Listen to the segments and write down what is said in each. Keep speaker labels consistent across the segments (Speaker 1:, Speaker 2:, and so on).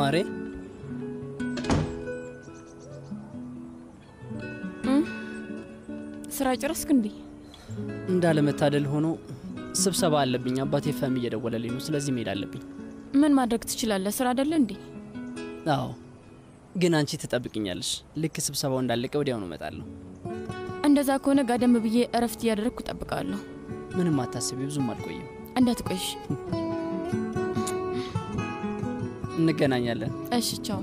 Speaker 1: ማሬ
Speaker 2: ስራ ጨረስክ እንዴ?
Speaker 1: እንዳለመታደል ሆኖ ስብሰባ አለብኝ። አባቴ ፈም እየደወለልኝ ነው። ስለዚህ መሄድ አለብኝ።
Speaker 2: ምን ማድረግ ትችላለህ? ስራ አይደለ እንዴ?
Speaker 1: አዎ፣ ግን አንቺ ትጠብቅኛለሽ። ልክ ስብሰባው እንዳለቀ ወዲያውኑ እመጣለሁ።
Speaker 2: እንደዛ ከሆነ ጋደም ብዬ እረፍት እያደረግኩ እጠብቃለሁ።
Speaker 1: ምንም አታስቢ፣ ብዙም አልቆይም።
Speaker 2: እንዳትቆይሽ።
Speaker 1: እንገናኛለን።
Speaker 2: እሺ፣ ቻው።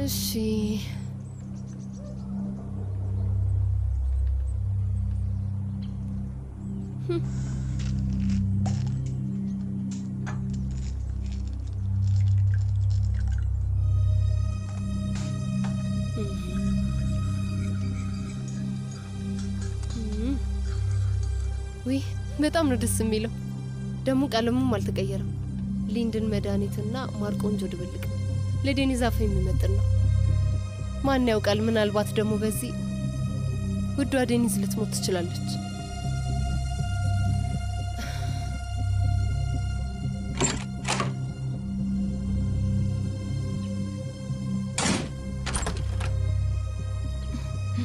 Speaker 3: እሺ ወይ በጣም ነው ደስ የሚለው። ደግሞ ቀለሙም አልተቀየረም። ሊንድን መድኃኒትና ማር ቆንጆ ድብልቅ ለዴኒዝ አፍ የሚመጥን ነው። ማን ያውቃል፣ ምናልባት ደግሞ በዚህ ውዷ ዴኒዝ ልትሞት ትችላለች።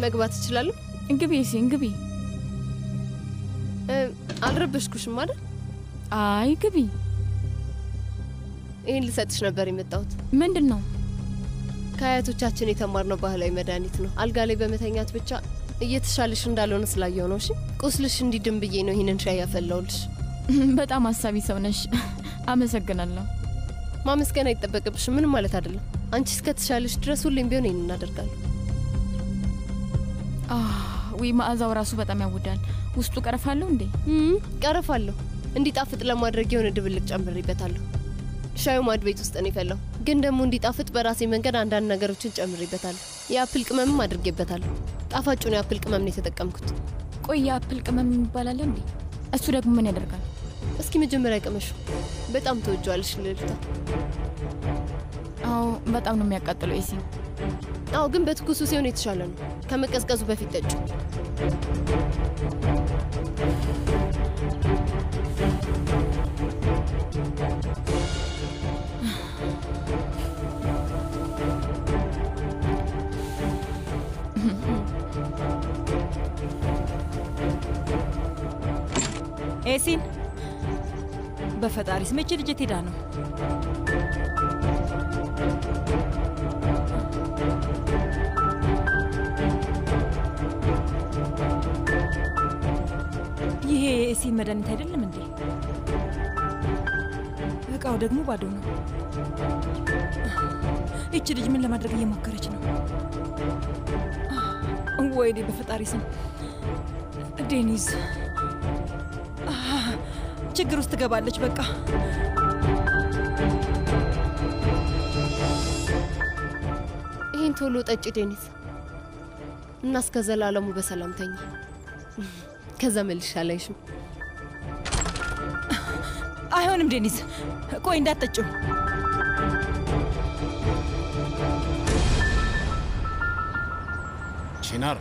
Speaker 3: መግባት ትችላለህ?
Speaker 2: እንግቢ ሲን ግቢ።
Speaker 3: አልረበሽኩሽም አይደል?
Speaker 2: አይ ግቢ።
Speaker 3: ይሄን ልሰጥሽ ነበር የመጣሁት።
Speaker 2: ምንድነው?
Speaker 3: ከአያቶቻችን የተማርነው ባህላዊ መድኃኒት ነው። አልጋ ላይ በመተኛት ብቻ እየተሻለሽ እንዳልሆነ ስላየው ነው። እሺ ቁስልሽ እንዲድን ብዬ ነው ይሄንን ሻይ ያፈላውልሽ።
Speaker 2: በጣም አሳቢ ሰው ነሽ። አመሰግናለሁ።
Speaker 3: ማመስገን አይጠበቅብሽም። ምንም ማለት አይደለም። አንቺ እስከተሻለሽ ድረስ ሁሌም ቢሆን ይሄን እናደርጋለን።
Speaker 2: ወይ መዓዛው ራሱ በጣም ያውዳል። ውስጡ ቀረፋለሁ እንዴ?
Speaker 3: ቀረፋለሁ። እንዲጣፍጥ ለማድረግ የሆነ ድብልቅ ጨምሬበታለሁ። ሻዩ ማድ ቤት ውስጥ ነው የፈላው፣ ግን ደግሞ እንዲጣፍጥ በራሴ መንገድ አንዳንድ ነገሮችን ጨምሬበታለሁ። የአፕል ቅመምም አድርጌበታለሁ። ጣፋጩን የአፕል ቅመም ነው የተጠቀምኩት።
Speaker 2: ቆይ የአፕል ቅመም ይባላል እንዴ? እሱ ደግሞ ምን ያደርጋል?
Speaker 3: እስኪ መጀመሪያ ቅመሹ። በጣም ተወጇልሽ ልልታ።
Speaker 2: አዎ በጣም ነው የሚያቃጥለው ኤሲ።
Speaker 3: አዎ ግን በትኩሱ ሲሆን የተሻለ ነው። ከመቀዝቀዙ በፊት ጠጪ።
Speaker 4: ኤሲን በፈጣሪ ስም እቺ ልጅ ትሄዳ ነው? ይሄ የኤሲን መድኃኒት አይደለም እንዴ? እቃው ደግሞ ባዶ ነው። እቺ ልጅ ምን ለማድረግ እየሞከረች ነው? ወይኔ በፈጣሪ ስም ዴኒዝ ችግር ውስጥ ትገባለች። በቃ
Speaker 3: ይሄን ቶሎ ጠጪ ዴኒዝ፣ እና እስከ ዘላለሙ በሰላም ተኛ። ከዛ መልሽ አላይሽም።
Speaker 4: አይሆንም ዴኒዝ፣ ቆይ እንዳትጠጪው።
Speaker 5: ቺናር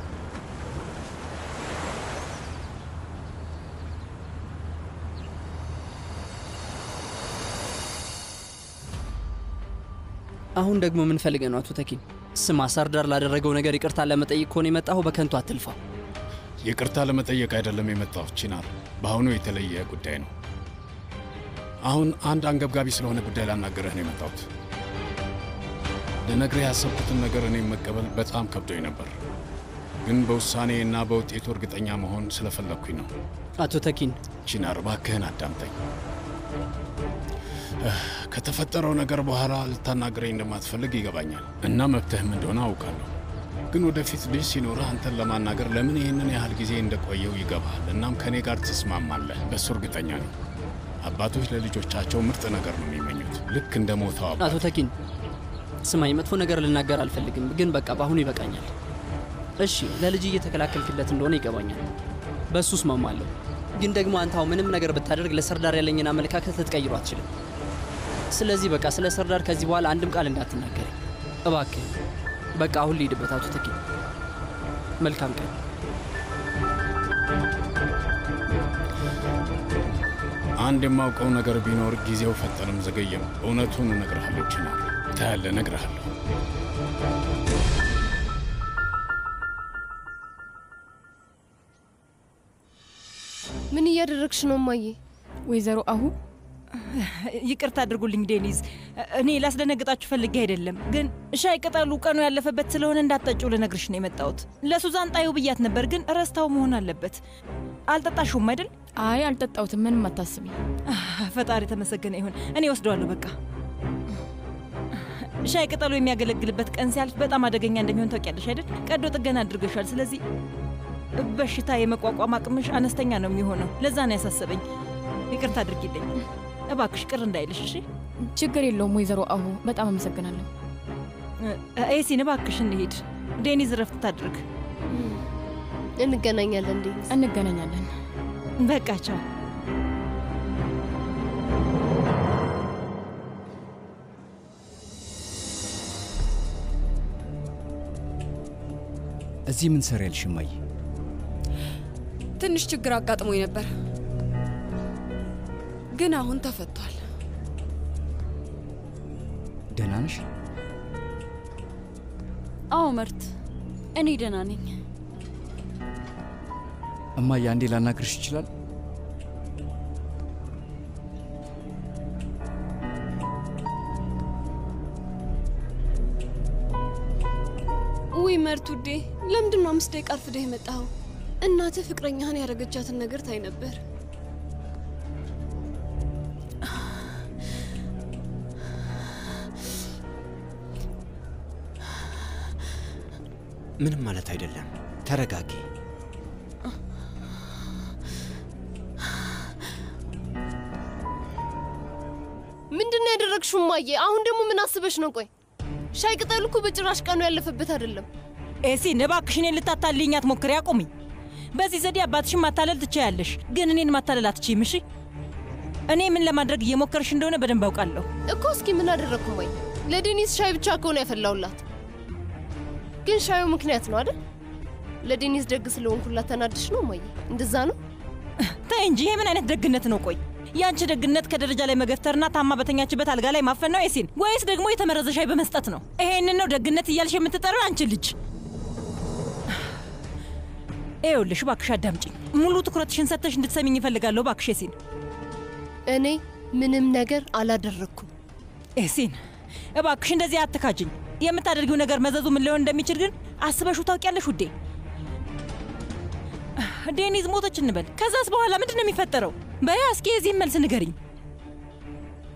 Speaker 1: አሁን ደግሞ ምን ፈልገህ ነው አቶ ተኪን? ስማ ሰርዳር ላደረገው ነገር ይቅርታ ለመጠየቅ ከሆነ የመጣሁ በከንቱ አትልፋ።
Speaker 5: ይቅርታ ለመጠየቅ አይደለም የመጣሁት ቺናር፣ በአሁኑ የተለየ ጉዳይ ነው። አሁን አንድ አንገብጋቢ ስለሆነ ጉዳይ ላናገረህ ነው የመጣሁት። ልነግርህ ያሰብኩትን ነገር እኔ መቀበል በጣም ከብዶኝ ነበር፣ ግን በውሳኔ እና በውጤቱ እርግጠኛ መሆን ስለፈለግኩኝ ነው።
Speaker 1: አቶ ተኪን
Speaker 5: ቺናር እባክህን አዳምጠኝ። ከተፈጠረው ነገር በኋላ ልታናግረኝ እንደማትፈልግ ይገባኛል እና መብትህም እንደሆነ አውቃለሁ። ግን ወደፊት ልጅ ሲኖርህ አንተን ለማናገር ለምን ይህንን ያህል ጊዜ እንደቆየው ይገባል። እናም ከእኔ ጋር ትስማማለህ፣ በእሱ እርግጠኛ ነኝ። አባቶች ለልጆቻቸው ምርጥ ነገር ነው የሚመኙት፣ ልክ እንደ ሞተው አባት።
Speaker 1: አቶ ተኪን ስማኝ፣ መጥፎ ነገር ልናገር አልፈልግም፣ ግን በቃ በአሁኑ ይበቃኛል። እሺ ለልጅ እየተከላከልክለት እንደሆነ ይገባኛል፣ በእሱ እስማማለሁ። ግን ደግሞ አንተው ምንም ነገር ብታደርግ ለሰርዳር ያለኝን አመለካከት ልትቀይሩ አትችልም። ስለዚህ በቃ ስለ ሰርዳር ከዚህ በኋላ አንድም ቃል እንዳትናገር እባክህ። በቃ አሁን ልሂድበት አቶ ተኪን። መልካም ቀን።
Speaker 5: አንድ የማውቀው ነገር ቢኖር ጊዜው ፈጠነም ዘገየም እውነቱን እነግርሃለሁ። ይችላል ታያለህ፣ እነግርሃለሁ።
Speaker 3: ምን እያደረግሽ ነው እማዬ?
Speaker 2: ወይዘሮ አሁ
Speaker 4: ይቅርታ አድርጉልኝ ዴኒዝ፣ እኔ ላስደነግጣችሁ ፈልጌ አይደለም፣ ግን ሻይ ቅጠሉ ቀኑ ያለፈበት ስለሆነ እንዳትጠጪው ልነግርሽ ነው የመጣሁት። ለሱዛን ጣዩ ብያት ነበር፣ ግን ረስታው መሆን አለበት። አልጠጣሽውም አይደል?
Speaker 2: አይ አልጠጣሁትም፣ ምንም አታስቢ።
Speaker 4: ፈጣሪ ተመሰገነ ይሁን። እኔ ወስደዋለሁ በቃ። ሻይ ቅጠሉ የሚያገለግልበት ቀን ሲያልፍ በጣም አደገኛ እንደሚሆን ታውቂያለሽ አይደል? ቀዶ ጥገና አድርገሻል። ስለዚህ በሽታ የመቋቋም አቅምሽ አነስተኛ ነው የሚሆነው። ለዛ ነው ያሳሰበኝ። ይቅርታ አድርጊልኝ እባክሽ፣ ቅር እንዳይልሽ እሺ?
Speaker 2: ችግር የለውም ወይዘሮ አሁ፣ በጣም አመሰግናለሁ።
Speaker 4: ኤሲን እባክሽ እንሂድ፣ ዴኒዝ ረፍት ታድርግ።
Speaker 3: እንገናኛለን ዴኒዝ፣
Speaker 2: እንገናኛለን።
Speaker 4: በቃ ቻው።
Speaker 6: እዚህ ምን ሰሪያልሽ እማዬ?
Speaker 7: ትንሽ ችግር አጋጥሞኝ ነበር፣ ግን አሁን ተፈቷል።
Speaker 6: ደህና ነሽ?
Speaker 2: አዎ መርት፣ እኔ ደህና ነኝ።
Speaker 6: እማዬ አንዴ ላናግርሽ ይችላል?
Speaker 7: ውይ መርት ውዴ፣ ለምንድን ነው 5 ደቂቃ አርፍደህ የመጣኸው? እናትህ ፍቅረኛህን ያደረገቻትን ነገር ታይ ነበር።
Speaker 8: ምንም ማለት አይደለም፣ ተረጋጊ።
Speaker 3: ምንድነው ያደረግሽው እማዬ? አሁን ደግሞ ምን አስበሽ ነው? ቆይ ሻይ ቅጠሉ እኮ በጭራሽ ቀኑ ያለፈበት አይደለም።
Speaker 4: ኤሲን እባክሽ እኔን ልታታልይኝ አትሞክሪ፣ አቁሚ። በዚህ ዘዴ አባትሽን ማታለል ትችያለሽ፣ ግን እኔን ማታለል አትችይም። እሺ? እኔ ምን ለማድረግ እየሞከርሽ እንደሆነ በደንብ አውቃለሁ
Speaker 3: እኮ። እስኪ ምን አደረግኩ? ወይ ለዴኒስ ሻይ ብቻ ከሆነ ያፈላውላት፣ ግን ሻዩ ምክንያት ነው አይደል? ለዴኒስ ደግ ስለሆንኩላት ተናድሽ ነው እማዬ? እንደዛ ነው?
Speaker 4: ተይ እንጂ፣ ይሄ ምን አይነት ደግነት ነው? ቆይ ያንቺ ደግነት ከደረጃ ላይ መገፍተርና ታማ በተኛችበት አልጋ ላይ ማፈን ነው ኤሲን? ወይስ ደግሞ የተመረዘ ሻይ በመስጠት ነው? ይሄንን ነው ደግነት እያልሽ የምትጠሪው አንቺ ልጅ? ይኸውልሽ እባክሽ አዳምጪኝ። ሙሉ ትኩረትሽን ሰጥተሽ እንድትሰሚኝ እፈልጋለሁ እባክሽ ኤሲን።
Speaker 3: እኔ ምንም ነገር አላደረኩም።
Speaker 4: ኤሲን እባክሽ እንደዚህ አትካጅኝ። የምታደርጊው ነገር መዘዙ ምን ሊሆን እንደሚችል ግን አስበሽው ታውቂያለሽ ውዴ? ዴኒዝ ሞተች እንበል፣ ከዛስ በኋላ ምንድን ነው የሚፈጠረው? በያ እስኪ የዚህን መልስ ንገሪኝ።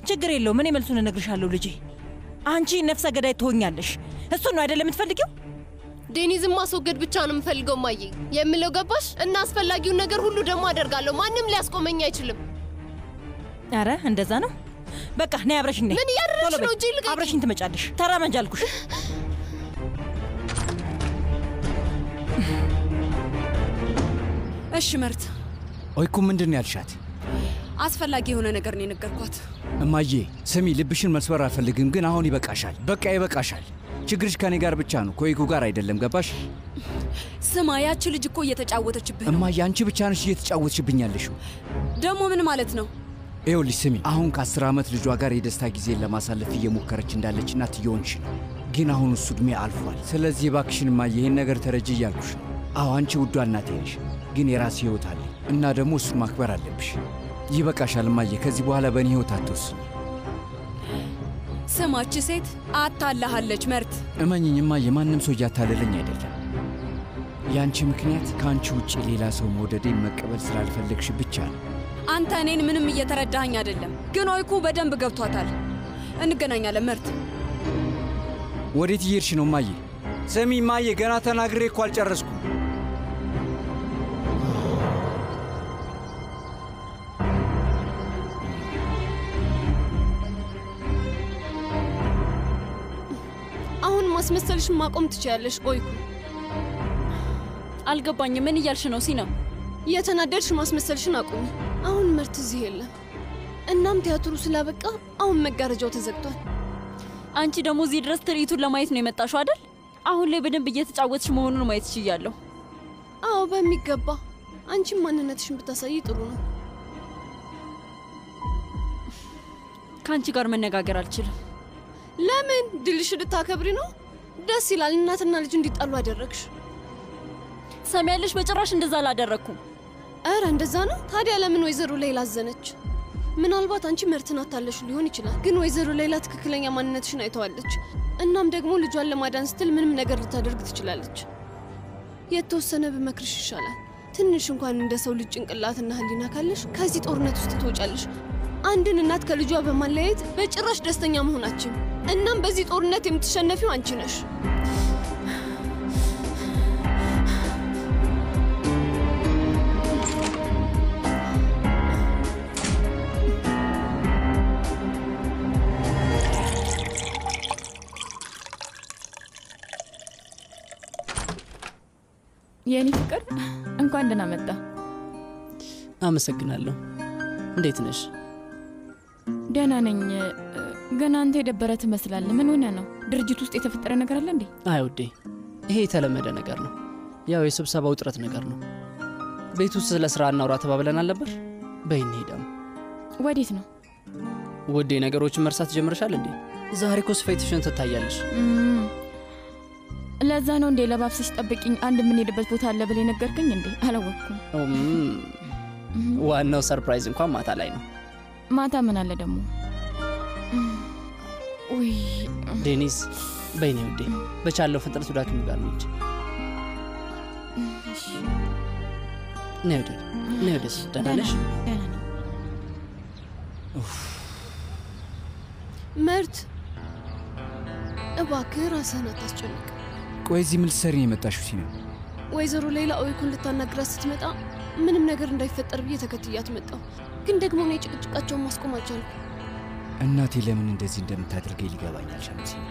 Speaker 4: ችግር የለውም፣ እኔ መልሱን እነግርሻለሁ ልጄ። አንቺ ነፍሰ ገዳይ ትሆኛለሽ። እሱን ነው አይደለም የምትፈልጊው?
Speaker 3: ዴኒዝን ማስወገድ ብቻ ነው የምፈልገው እማዬ። የምለው ገባሽ? እና አስፈላጊውን ነገር ሁሉ ደግሞ አደርጋለሁ። ማንም ሊያስቆመኝ አይችልም።
Speaker 4: አረ እንደዛ ነው። በቃ ነይ አብረሽኝ ነይ።
Speaker 3: ምን እያደረግሽ ነው? እጄ ልቀቂኝ።
Speaker 4: አብረሽኝ ትመጫለሽ። ተራመጅ አልኩሽ።
Speaker 7: እሺ መርት፣
Speaker 6: ኦይኩ ምንድን ያልሻት?
Speaker 7: አስፈላጊ የሆነ ነገር ነው የነገርኳት።
Speaker 6: እማዬ ስሚ፣ ልብሽን መስበር አልፈልግም፣ ግን አሁን ይበቃሻል። በቃ ይበቃሻል። ችግርሽ ከኔ ጋር ብቻ ነው፣ ከኦይኩ ጋር አይደለም። ገባሽ?
Speaker 7: ስማ፣ ያቺ ልጅ እኮ እየተጫወተችብህ ነው።
Speaker 6: እማዬ አንቺ ብቻ ነሽ እየተጫወትሽብኝ ያለሽው።
Speaker 7: ደግሞ ምን ማለት ነው?
Speaker 6: ይኸውልሽ ስሚ፣ አሁን ከ10 ዓመት ልጇ ጋር የደስታ ጊዜን ለማሳለፍ እየሞከረች እንዳለችና ትየሆንሽ ነው። ግን አሁን እሱ ዕድሜ አልፏል። ስለዚህ እባክሽን እማዬ ይህን ነገር ተረጂ እያልኩሽ ነው። አዎ አንቺ ውዷ እናቴ ነሽ፣ ግን የራሴ ሕይወት አለ እና ደግሞ እሱን ማክበር አለብሽ። ይበቃሻል እማዬ፣ ከዚህ በኋላ በእኔ ሕይወት አትወስኝ።
Speaker 7: ስማች ሴት አታላሃለች መርት።
Speaker 6: እመኝኝ እማዬ፣ ማንም ሰው እያታለለኝ አይደለም። የአንቺ ምክንያት ከአንቺ ውጭ ሌላ ሰው መውደዴን መቀበል ስላልፈለግሽ ብቻ ነው።
Speaker 7: አንተ እኔን ምንም እየተረዳኸኝ አይደለም፣ ግን ኦይኩ በደንብ ገብቷታል። እንገናኛለን መርት።
Speaker 6: ወዴት እየሄድሽ ነው እማዬ? ስሚ እማዬ፣ ገና ተናግሬ እኮ አልጨረስኩም።
Speaker 7: አሁን ማስመሰልሽን ማቆም ትችያለሽ ኦይኩ።
Speaker 2: አልገባኝም። ምን እያልሽ ነው ሲና?
Speaker 7: የተናደድሽ ማስመሰልሽን አቁሚ። አሁን መርት እዚህ የለም። እናም ቲያትሩ ስላበቃ አሁን መጋረጃው ተዘግቷል።
Speaker 2: አንቺ ደግሞ እዚህ ድረስ ትርኢቱን ለማየት ነው የመጣሽው አይደል? አሁን ላይ በደንብ እየተጫወትሽ መሆኑን ማየት ችያለሁ።
Speaker 7: አዎ በሚገባ። አንቺም ማንነትሽን ብታሳይ ጥሩ ነው።
Speaker 2: ካንቺ ጋር መነጋገር አልችልም።
Speaker 7: ለምን? ድልሽ ልታከብሪ ነው? ደስ ይላል። እናትና ልጅ እንዲጣሉ አደረግሽ።
Speaker 2: ሰሚያለሽ? በጭራሽ እንደዛ አላደረኩም።
Speaker 7: አረ እንደዛ ነው? ታዲያ ለምን ወይዘሮ ሌላ አዘነች? ምናልባት አንቺ መርትን አታለሽ ሊሆን ይችላል፣ ግን ወይዘሮ ሌላ ትክክለኛ ማንነትሽን አይተዋለች። እናም ደግሞ ልጇን ለማዳን ስትል ምንም ነገር ልታደርግ ትችላለች። የተወሰነ ብመክርሽ ይሻላል። ትንሽ እንኳን እንደ ሰው ልጅ ጭንቅላትና ህሊና ካለሽ ከዚህ ጦርነት ውስጥ ትወጫለሽ። አንድን እናት ከልጇ በማለያየት በጭራሽ ደስተኛ መሆናችን። እናም በዚህ ጦርነት የምትሸነፊው አንቺ ነሽ።
Speaker 9: የኔ ፍቅር እንኳን ደህና መጣ።
Speaker 1: አመሰግናለሁ። እንዴት ነሽ?
Speaker 9: ደህና ነኝ። ግን አንተ የደበረ ትመስላለህ። ምን ሆነ ነው? ድርጅት ውስጥ የተፈጠረ ነገር አለ እንዴ?
Speaker 1: አይ ውዴ፣ ይሄ የተለመደ ነገር ነው። ያው የስብሰባው ውጥረት ነገር ነው። ቤት ውስጥ ስለ ስራ እናውራ ተባብለን አልነበር? በይ እንሂዳም።
Speaker 9: ወዴት ነው
Speaker 1: ውዴ? ነገሮችን መርሳት ጀምረሻል እንዴ? ዛሬ እኮ ስፌትሽን ትታያለሽ።
Speaker 9: ለዛ ነው እንዴ ለባብስሽ ጠብቂኝ አንድ የምንሄድበት ቦታ አለ ብለህ ነገርከኝ እንዴ? አላወቅኩም።
Speaker 1: ዋናው ሰርፕራይዝ እንኳን ማታ ላይ ነው።
Speaker 9: ማታ ምን አለ ደግሞ? ውይ
Speaker 1: ዴኒስ፣ በይኔ ውዴ፣ በቻለው ፍጥነት ወደ ሐኪም ጋር እንሂድ። ነይ ወደ ደህና ነሽ?
Speaker 7: መርት፣ እባክህ ራስህን አታስጨንቅ።
Speaker 6: ቆይ እዚህ ምን ልትሰሪ ነው የመጣሽው? ሲና
Speaker 7: ወይዘሮ ሌላ ኦይኩን ልታናግራት ስትመጣ ምንም ነገር እንዳይፈጠር ብዬ ተከትያት መጣሁ። ግን ደግሞ እኔ ጭቅጭቃቸውን ማስቆም አልቻልኩም።
Speaker 6: እናቴ ለምን እንደዚህ እንደምታደርገኝ ሊገባኝ አልቻለም ሲና።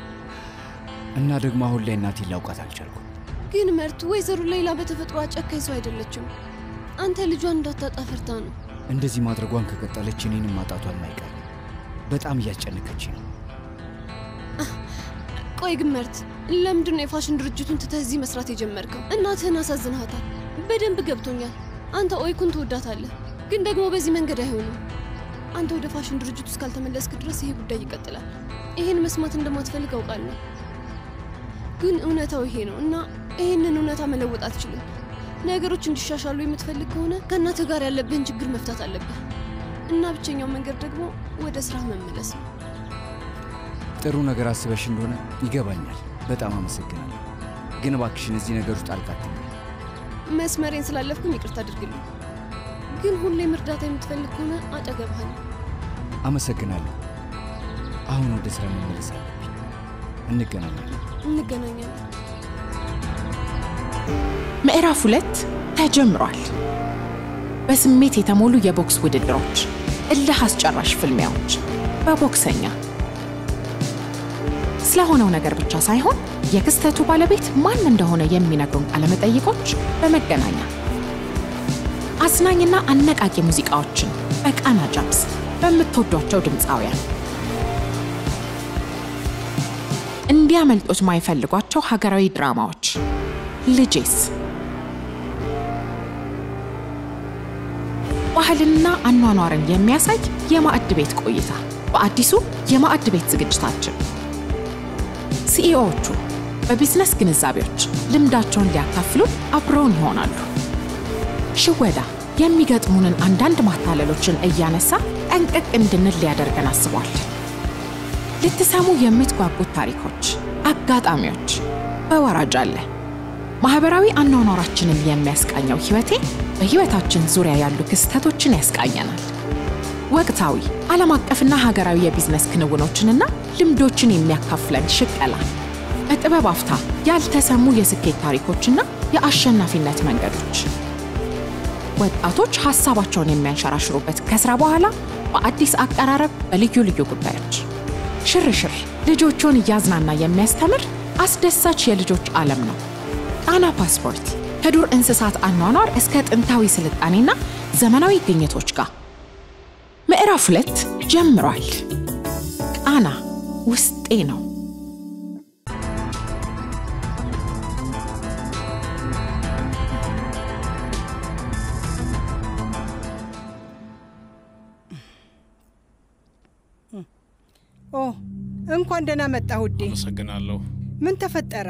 Speaker 6: እና ደግሞ አሁን ላይ እናቴን ላውቃት አልቻልኩም።
Speaker 7: ግን መርት፣ ወይዘሮ ሌላ በተፈጥሮ ጨካኝ ሰው አይደለችም። አንተ ልጇን እንዳታጣ ፈርታ ነው።
Speaker 6: እንደዚህ ማድረጓን ከቀጠለች እኔንም ማጣቷን አይቀርም። በጣም እያስጨነቀች ነው።
Speaker 7: ቆይ ግን መርት፣ ለምንድን ነው የፋሽን ድርጅቱን ትተህ እዚህ መስራት የጀመርከው? እናትህን አሳዝንሃታል። በደንብ ገብቶኛል። አንተ ኦይኩን ትወዳታለህ፣ ግን ደግሞ በዚህ መንገድ አይሆንም። አንተ ወደ ፋሽን ድርጅቱ እስካልተመለስክ ድረስ ይሄ ጉዳይ ይቀጥላል። ይሄን መስማት እንደማትፈልግ አውቃለሁ፣ ግን እውነታው ይሄ ነው እና ይሄንን እውነታ መለወጥ አትችልም። ነገሮች እንዲሻሻሉ የምትፈልግ ከሆነ ከእናትህ ጋር ያለብህን ችግር መፍታት አለብህ እና ብቸኛው መንገድ ደግሞ ወደ ስራ መመለስ ነው።
Speaker 6: ጥሩ ነገር አስበሽ እንደሆነ ይገባኛል። በጣም አመሰግናለሁ። ግን እባክሽን እዚህ ነገር ውስጥ አልቃትም።
Speaker 7: መስመሬን ስላለፍኩኝ ይቅርታ አድርግልኝ። ግን ሁሌም እርዳታ የምትፈልግ ከሆነ አጠገብሃለሁ።
Speaker 6: አመሰግናለሁ። አሁን ወደ ስራ መመለስ አለብኝ።
Speaker 7: እንገናኛለን።
Speaker 10: ምዕራፍ 2 ተጀምሯል። በስሜት የተሞሉ የቦክስ ውድድሮች፣ እልህ አስጨራሽ ፍልሚያዎች በቦክሰኛ ስለሆነው ነገር ብቻ ሳይሆን የክስተቱ ባለቤት ማን እንደሆነ የሚነግሩን ቃለመጠይቆች በመገናኛ አዝናኝና አነቃቂ ሙዚቃዎችን በቃና ጃምስ በምትወዷቸው ድምፃውያን እንዲያመልጦት ማይፈልጓቸው ሀገራዊ ድራማዎች ልጄስ ባህልና አኗኗርን የሚያሳይ የማዕድ ቤት ቆይታ በአዲሱ የማዕድ ቤት ዝግጅታችን ሲኢኦዎቹ በቢዝነስ ግንዛቤዎች ልምዳቸውን ሊያካፍሉን አብረውን ይሆናሉ። ሽወዳ የሚገጥሙንን አንዳንድ ማታለሎችን እያነሳ ጠንቀቅ እንድንል ሊያደርገን አስቧል። ልትሰሙ የምትጓጉት ታሪኮች፣ አጋጣሚዎች በወራጅ አለ። ማህበራዊ አኗኗራችንን የሚያስቃኘው ህይወቴ በህይወታችን ዙሪያ ያሉ ክስተቶችን ያስቃኘናል። ወቅታዊ ዓለም አቀፍና ሀገራዊ የቢዝነስ ክንውኖችንና ልምዶችን የሚያካፍለን ሽቀላ በጥበብ አፍታ ያልተሰሙ የስኬት ታሪኮችና የአሸናፊነት መንገዶች ወጣቶች ሐሳባቸውን የሚያንሸራሽሩበት ከስራ በኋላ በአዲስ አቀራረብ በልዩ ልዩ ጉዳዮች ሽርሽር ልጆቹን እያዝናና የሚያስተምር አስደሳች የልጆች ዓለም ነው። ቃና ፓስፖርት ከዱር እንስሳት አኗኗር እስከ ጥንታዊ ስልጣኔና ዘመናዊ ግኝቶች ጋር ምዕራፍ 2 ጀምሯል። ቃና ውስጤ ነው።
Speaker 11: ኦ እንኳን ደህና መጣህ ውዴ።
Speaker 5: አመሰግናለሁ።
Speaker 11: ምን ተፈጠረ?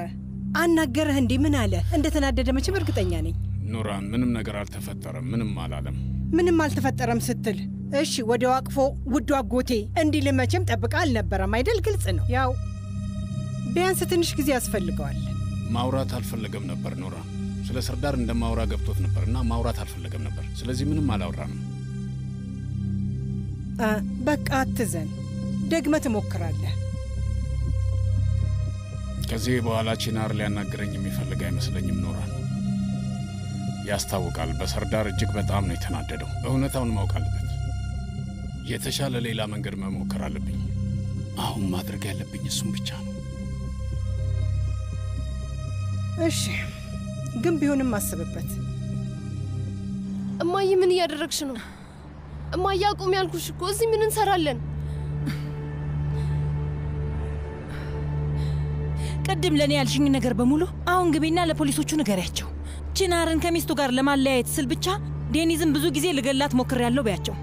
Speaker 11: አናገረህ እንዴ? ምን አለ? እንደተናደደ መቼም እርግጠኛ ነኝ።
Speaker 5: ኑራን ምንም ነገር አልተፈጠረም፣ ምንም አላለም።
Speaker 11: ምንም አልተፈጠረም ስትል እሺ፣ ወዲያው አቅፎ ውዱ አጎቴ እንዲል መቼም ጠብቃ አልነበረም አይደል? ግልጽ ነው። ያው ቢያንስ ትንሽ ጊዜ ያስፈልገዋል።
Speaker 5: ማውራት አልፈለገም ነበር ኑራን። ስለ ሰርዳር እንደማውራ ገብቶት ነበርና ማውራት አልፈለገም ነበር። ስለዚህ ምንም አላወራንም።
Speaker 11: በቃ አትዘን፣ ደግመህ ትሞክራለህ።
Speaker 5: ከዚህ በኋላ ቺናር ሊያናግረኝ የሚፈልግ አይመስለኝም ኑራን። ያስታውቃል፣ በሰርዳር እጅግ በጣም ነው የተናደደው። እውነታውን ማወቅ አለበት። የተሻለ ሌላ መንገድ መሞከር አለብኝ። አሁን ማድረግ ያለብኝ እሱም ብቻ ነው።
Speaker 11: እሺ፣ ግን ቢሆንም አስብበት።
Speaker 7: እማዬ ምን እያደረግሽ ነው? እማዬ አቁም ያልኩሽ እኮ። እዚህ ምን እንሰራለን?
Speaker 4: ቅድም ለእኔ ያልሽኝ ነገር በሙሉ አሁን ግቢና ለፖሊሶቹ ንገሪያቸው። ቺናርን ከሚስቱ ጋር ለማለያየት ስል ብቻ ዴኒዝን ብዙ ጊዜ ልገላት ሞክሬያለሁ በያቸው።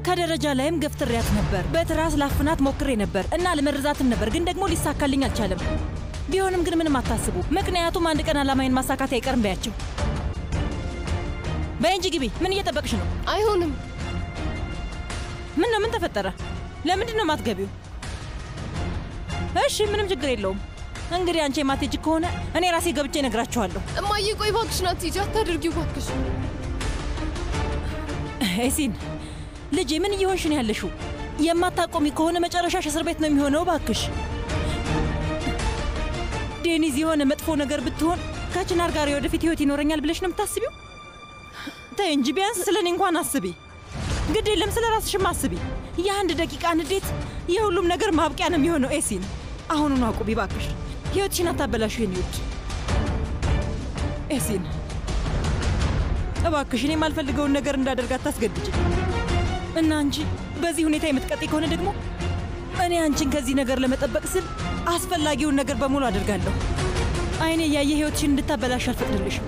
Speaker 4: ከደረጃ ላይም ገፍትሬያት ነበር፣ በትራስ ላፍናት ሞክሬ ነበር እና ለመርዛትም ነበር፣ ግን ደግሞ ሊሳካልኝ አልቻለም። ቢሆንም ግን ምንም አታስቡ፣ ምክንያቱም አንድ ቀን አላማዬን ማሳካት አይቀርም በያቸው። በይ እንጂ ግቢ። ምን እየጠበቅሽ ነው?
Speaker 7: አይሆንም።
Speaker 4: ምን ተፈጠረ? ለምንድን ነው የማትገቢው? እሺ ምንም ችግር የለውም። እንግዲህ አንቺ የማትሄጂ ከሆነ እኔ ራሴ ገብቼ እነግራቸዋለሁ።
Speaker 7: እማዬ ቆይ እባክሽን አትሂጂ፣ አታድርጊው እባክሽ።
Speaker 4: ኤሲን ልጄ ምን እየሆንሽ ነው ያለሽው? የማታቆሚ ከሆነ መጨረሻሽ እስር ቤት ነው የሚሆነው። እባክሽ ዴኒዝ የሆነ መጥፎ ነገር ብትሆን ከቺናር ጋር የወደፊት ህይወት ይኖረኛል ብለሽ ነው የምታስቢው? ተይ እንጂ ቢያንስ ስለ እኔ እንኳን አስቢ። ግድ የለም ስለ ራስሽም አስቢ። የአንድ ደቂቃ ንዴት የሁሉም ነገር ማብቂያ ነው የሚሆነው። ኤሲን አሁኑን አቁቢ እባክሽ። ህይወትሽን አታበላሹ የኔ ውድ ኤሲን። እባክሽ እኔ የማልፈልገውን ነገር እንዳደርግ አታስገድጅ። እና አንቺ በዚህ ሁኔታ የምትቀጥይ ከሆነ ደግሞ እኔ አንቺን ከዚህ ነገር ለመጠበቅ ስል አስፈላጊውን ነገር በሙሉ አደርጋለሁ። አይኔ እያየ ህይወትሽን እንድታበላሽ አልፈቅድልሽም።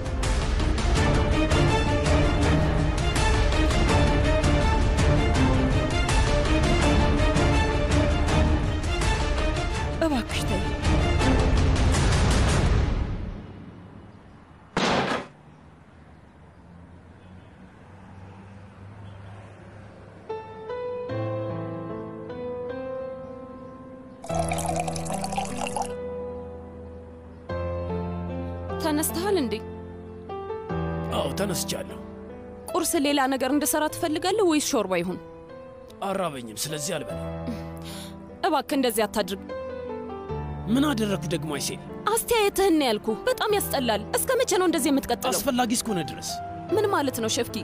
Speaker 4: እባክሽ ተይ።
Speaker 12: ተነስተሃል እንዴ?
Speaker 13: አዎ ተነስቻለሁ።
Speaker 12: ቁርስ ሌላ ነገር እንድሰራ ትፈልጋለህ ወይስ ሾርባ ይሁን?
Speaker 13: አራበኝም፣ ስለዚህ አልበላም።
Speaker 12: እባክህ እንደዚህ አታድርግ።
Speaker 13: ምን አደረግኩ ደግሞ አይሴል?
Speaker 12: አስተያየትህን ነው ያልኩህ። በጣም ያስጠላል። እስከ መቼ ነው እንደዚህ የምትቀጥለው?
Speaker 13: አስፈላጊ እስከሆነ ድረስ።
Speaker 12: ምን ማለት ነው ሸፍኪ?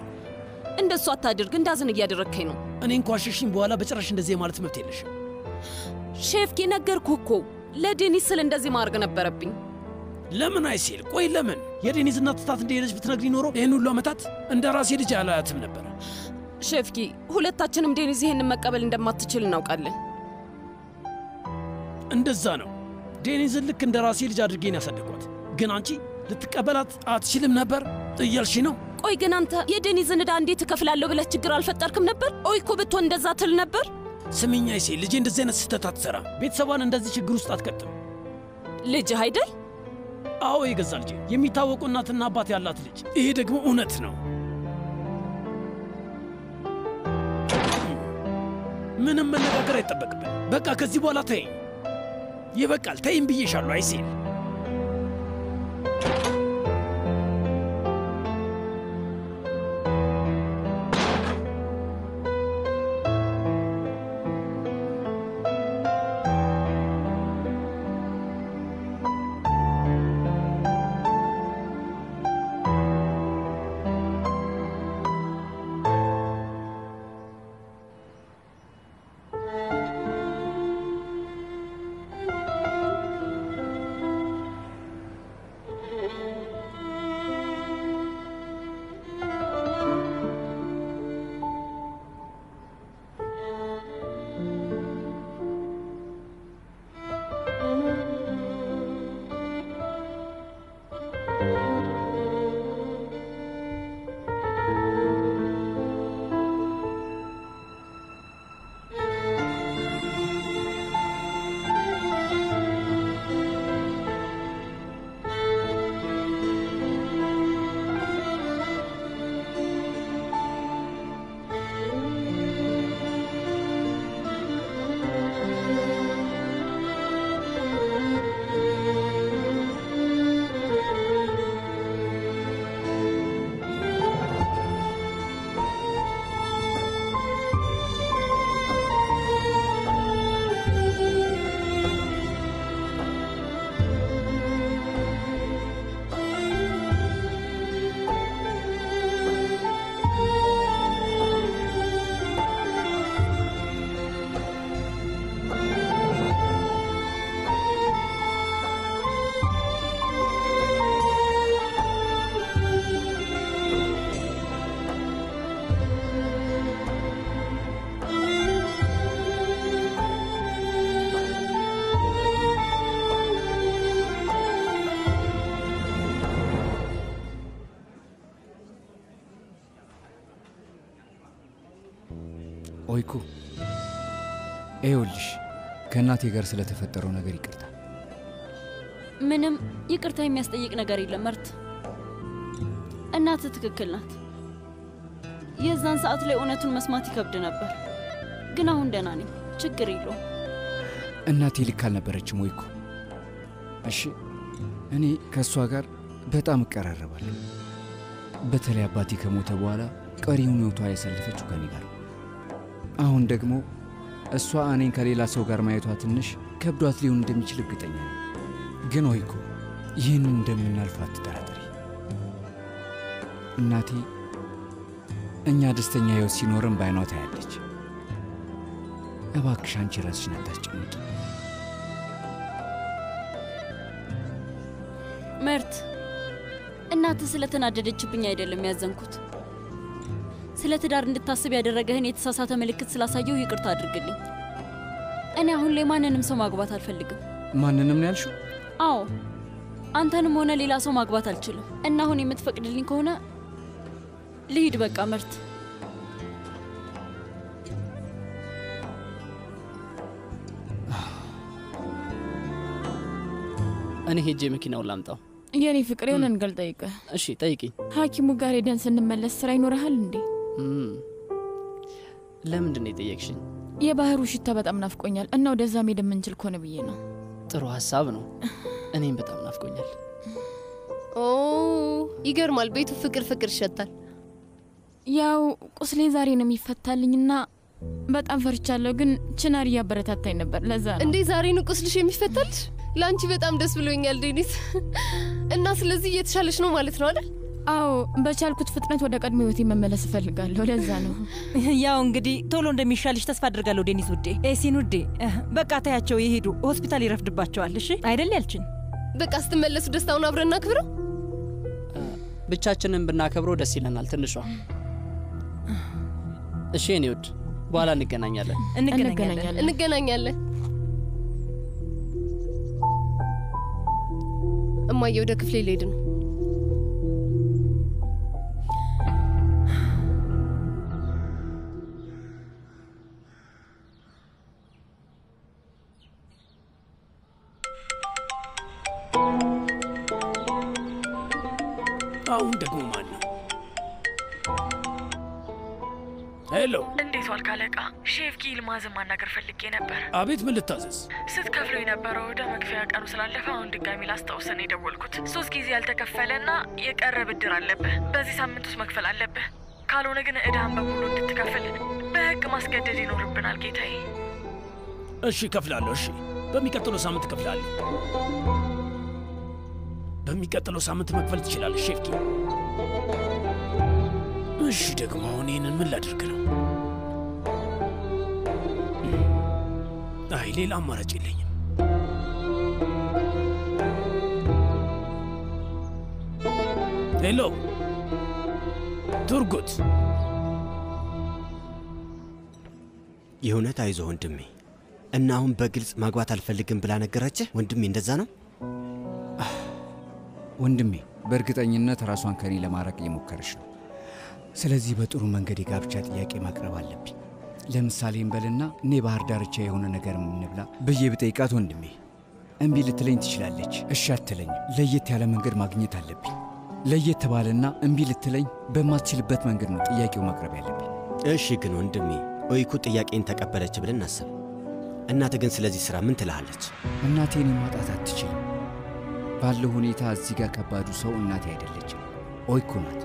Speaker 12: እንደሱ አታድርግ። እንዳዝን እያደረግከኝ ነው።
Speaker 13: እኔ እንኳን ሸሽኝ በኋላ በጭራሽ እንደዚህ የማለት መብት የለሽም።
Speaker 12: ሼፍኪ ነገርኩህ እኮ ለዴኒስ ስል እንደዚህ ማድረግ ነበረብኝ።
Speaker 13: ለምን አይሴል? ቆይ ለምን? የዴኒዝ እናት ትታት እንደሄደች ብትነግሪ ኖሮ ይህን ሁሉ ዓመታት እንደ ራሴ ልጅ አላያትም ነበር።
Speaker 12: ሼፍኪ ሁለታችንም ዴኒዝ ይህንን መቀበል እንደማትችል እናውቃለን።
Speaker 13: እንደዛ ነው። ዴኒዝን ልክ እንደ ራሴ ልጅ አድርጌን ያሳደግኳት፣ ግን አንቺ ልትቀበላት አትችልም ነበር እያልሽ ነው?
Speaker 12: ቆይ ግን አንተ የዴኒዝን ዕዳ እንዴት እከፍላለሁ ብለህ ችግር አልፈጠርክም ነበር? ኦይ እኮ ብትሆን እንደዛ ትል ነበር።
Speaker 13: ስሚኝ አይሴል፣ ልጄ እንደዚህ አይነት ስህተት አትሰራም። ቤተሰቧን እንደዚህ ችግር ውስጥ አትከትም።
Speaker 12: ልጅህ አይደል?
Speaker 13: አዎ የገዛ ልጄ፣ የሚታወቁ እናትና አባት ያላት ልጅ። ይሄ ደግሞ እውነት ነው። ምንም መነጋገር አይጠበቅብን። በቃ ከዚህ በኋላ ተይኝ። ይበቃል። ተይም ብዬሻለሁ አይሴል።
Speaker 6: ኦይኩ ይኸውልሽ ከእናቴ ጋር ስለተፈጠረው ነገር ይቅርታ።
Speaker 2: ምንም ይቅርታ የሚያስጠይቅ ነገር የለም መርት። እናትህ ትክክል ናት። የዛን ሰዓት ላይ እውነቱን መስማት ይከብድ ነበር፣ ግን አሁን ደህና ነኝ፣ ችግር የለውም።
Speaker 6: እናቴ ልክ አልነበረችም ኦይኩ። እሺ እኔ ከእሷ ጋር በጣም እቀራረባለሁ። በተለይ አባቴ ከሞተ በኋላ ቀሪውን ሕይወቷ ያሳለፈችው ከኔ ጋር። አሁን ደግሞ እሷ እኔን ከሌላ ሰው ጋር ማየቷ ትንሽ ከብዷት ሊሆን እንደሚችል እርግጠኛ ነኝ። ግን ኦይኩ ይህንን እንደምናልፍ አትጠራጠሪ። እናቴ እኛ ደስተኛ ሕይወት ሲኖርም ባይኗ ታያለች። እባክሽ አንቺ ራስሽን አታስጨንቂ።
Speaker 2: መርት እናትህ ስለተናደደችብኝ አይደለም ያዘንኩት። ስለ ትዳር እንድታስብ ያደረገህን የተሳሳተ ምልክት ስላሳየው ይቅርታ አድርግልኝ። እኔ አሁን ላይ ማንንም ሰው ማግባት አልፈልግም።
Speaker 6: ማንንም ነው ያልሽው?
Speaker 2: አዎ አንተንም ሆነ ሌላ ሰው ማግባት አልችልም። እና አሁን የምትፈቅድልኝ ከሆነ ልሂድ በቃ መርት።
Speaker 1: እኔ ሄጄ መኪናውን ላምጣው።
Speaker 9: የኔ ፍቅር የሆነ ነገር ጠይቀህ።
Speaker 1: እሺ ጠይቂኝ።
Speaker 9: ሐኪሙ ጋር ሄደን ስንመለስ ስራ ይኖርሃል እንዴ?
Speaker 1: ለምንድን ነው የጠየቅሽኝ?
Speaker 9: የባህሩ ሽታ በጣም ናፍቆኛል እና ወደዛ መሄድ የምንችል ከሆነ ብዬ ነው።
Speaker 1: ጥሩ ሀሳብ ነው። እኔም በጣም ናፍቆኛል።
Speaker 3: ኦ ይገርማል። ቤቱ ፍቅር ፍቅር ይሸታል።
Speaker 9: ያው ቁስሌ ዛሬ ነው የሚፈታልኝና በጣም ፈርቻለሁ፣ ግን ችናር እያበረታታኝ ነበር። ለዛ ነው።
Speaker 3: እንዴ ዛሬ ነው ቁስልሽ የሚፈታልሽ? ላንቺ በጣም ደስ ብሎኛል ዴኒስ። እና ስለዚህ እየተሻለሽ ነው ማለት ነው አይደል?
Speaker 9: አዎ በቻልኩት ፍጥነት ወደ ቀድሞ ህይወቴ መመለስ እፈልጋለሁ። ለዛ ነው።
Speaker 4: ያው እንግዲህ ቶሎ እንደሚሻልሽ ተስፋ አድርጋለሁ ዴኒስ ውዴ። ኤሲን ውዴ በቃ ታያቸው ይሄዱ፣ ሆስፒታል ይረፍድባቸዋል። እሺ አይደል ያልችን?
Speaker 3: በቃ ስትመለሱ ደስታውን አብረን እናክብረው።
Speaker 1: ብቻችንን ብናከብረው ደስ ይለናል ትንሿ። እሺ እኔ ውድ በኋላ እንገናኛለን።
Speaker 3: እንገናኛለን። እማዬ ወደ ክፍሌ ልሄድ ነው።
Speaker 13: አሁን ደግሞ ማን ነው? ሄሎ፣
Speaker 14: እንዴት ዋልክ አለቃ? ሼፍ ጊልማዝን ማናገር ፈልጌ ነበር።
Speaker 13: አቤት፣ ምን ልታዘዝ?
Speaker 14: ስትከፍለው የነበረው ወደ መክፈያ ቀኑ ስላለፈ አሁን ድጋሚ ላስታውሰን የደወልኩት። 3 ጊዜ ያልተከፈለና የቀረ ብድር አለብህ። በዚህ ሳምንት ውስጥ መክፈል አለብህ። ካልሆነ ግን እዳህን በሙሉ እንድትከፍል በህግ ማስገደድ ይኖርብናል ጌታዬ።
Speaker 13: እሺ እከፍላለሁ። እሺ በሚቀጥለው ሳምንት እከፍላለሁ። በሚቀጥለው ሳምንት መክፈል ትችላለህ ሼፍ ጊል። እሺ ደግሞ አሁን ይህንን ምን ላድርግ ነው? አይ ሌላ አማራጭ የለኝም። ሄሎ ቱርጉት።
Speaker 8: የእውነት አይዞህ ወንድሜ። እና አሁን በግልጽ ማግባት አልፈልግም ብላ ነገረችህ? ወንድሜ እንደዛ ነው?
Speaker 6: ወንድሜ በእርግጠኝነት ራሷን ከኔ ለማራቅ እየሞከረች ነው። ስለዚህ በጥሩ መንገድ የጋብቻ ጥያቄ ማቅረብ አለብኝ። ለምሳሌ እንበልና እኔ ባህር ዳርቻ የሆነ ነገር እንብላ ብዬ ብጠይቃት ወንድሜ እምቢ ልትለኝ ትችላለች። እሺ አትለኝም። ለየት ያለ መንገድ ማግኘት አለብኝ። ለየት ባለና እምቢ ልትለኝ በማትችልበት መንገድ ነው ጥያቄው ማቅረብ ያለብኝ።
Speaker 8: እሺ ግን ወንድሜ ኦይኩ ጥያቄን ተቀበለች ብለን እናስብ። እናት ግን ስለዚህ ስራ ምን ትልሃለች?
Speaker 6: እናቴን ማጣት አትችልም። ባለው ሁኔታ እዚህ ጋር ከባዱ ሰው እናቴ አይደለችም፣ ኦይኩ ናት።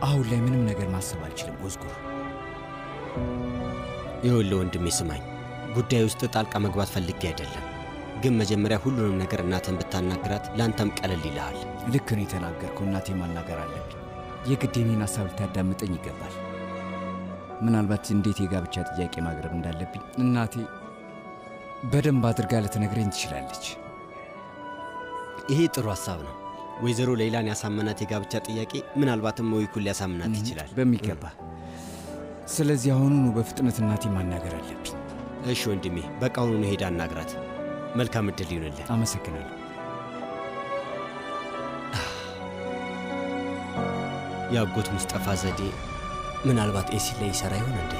Speaker 6: አሁን ላይ ምንም ነገር ማሰብ አልችልም ኦዝጉር።
Speaker 8: ይኸውልህ ወንድሜ ስማኝ፣ ጉዳይ ውስጥ ጣልቃ መግባት ፈልጌ አይደለም፣ ግን መጀመሪያ ሁሉንም ነገር እናትን ብታናግራት ለአንተም ቀለል ይልሃል።
Speaker 6: ልክ ነው የተናገርከው። እናቴ ማናገር አለብኝ። የግድ የኔን ሀሳብ ልታዳምጠኝ ይገባል። ምናልባት እንዴት የጋብቻ ጥያቄ ማቅረብ እንዳለብኝ እናቴ በደንብ አድርጋ ልትነግረኝ ትችላለች።
Speaker 8: ይሄ ጥሩ ሀሳብ ነው። ወይዘሮ ሌይላን ያሳመናት የጋብቻ ጥያቄ ምናልባትም ኦይኩን ሊያሳምናት ይችላል።
Speaker 6: በሚገባ። ስለዚህ አሁኑኑ በፍጥነት እናቴ ማናገር አለብኝ።
Speaker 8: እሺ ወንድሜ፣ በቃ አሁኑኑ ሄዳ አናግራት። መልካም እድል ይሁንልህ።
Speaker 6: አመሰግናለሁ።
Speaker 8: የአጎት ሙስጠፋ ዘዴ ምናልባት ኤሲ ላይ ይሰራ ይሆን እንዴ?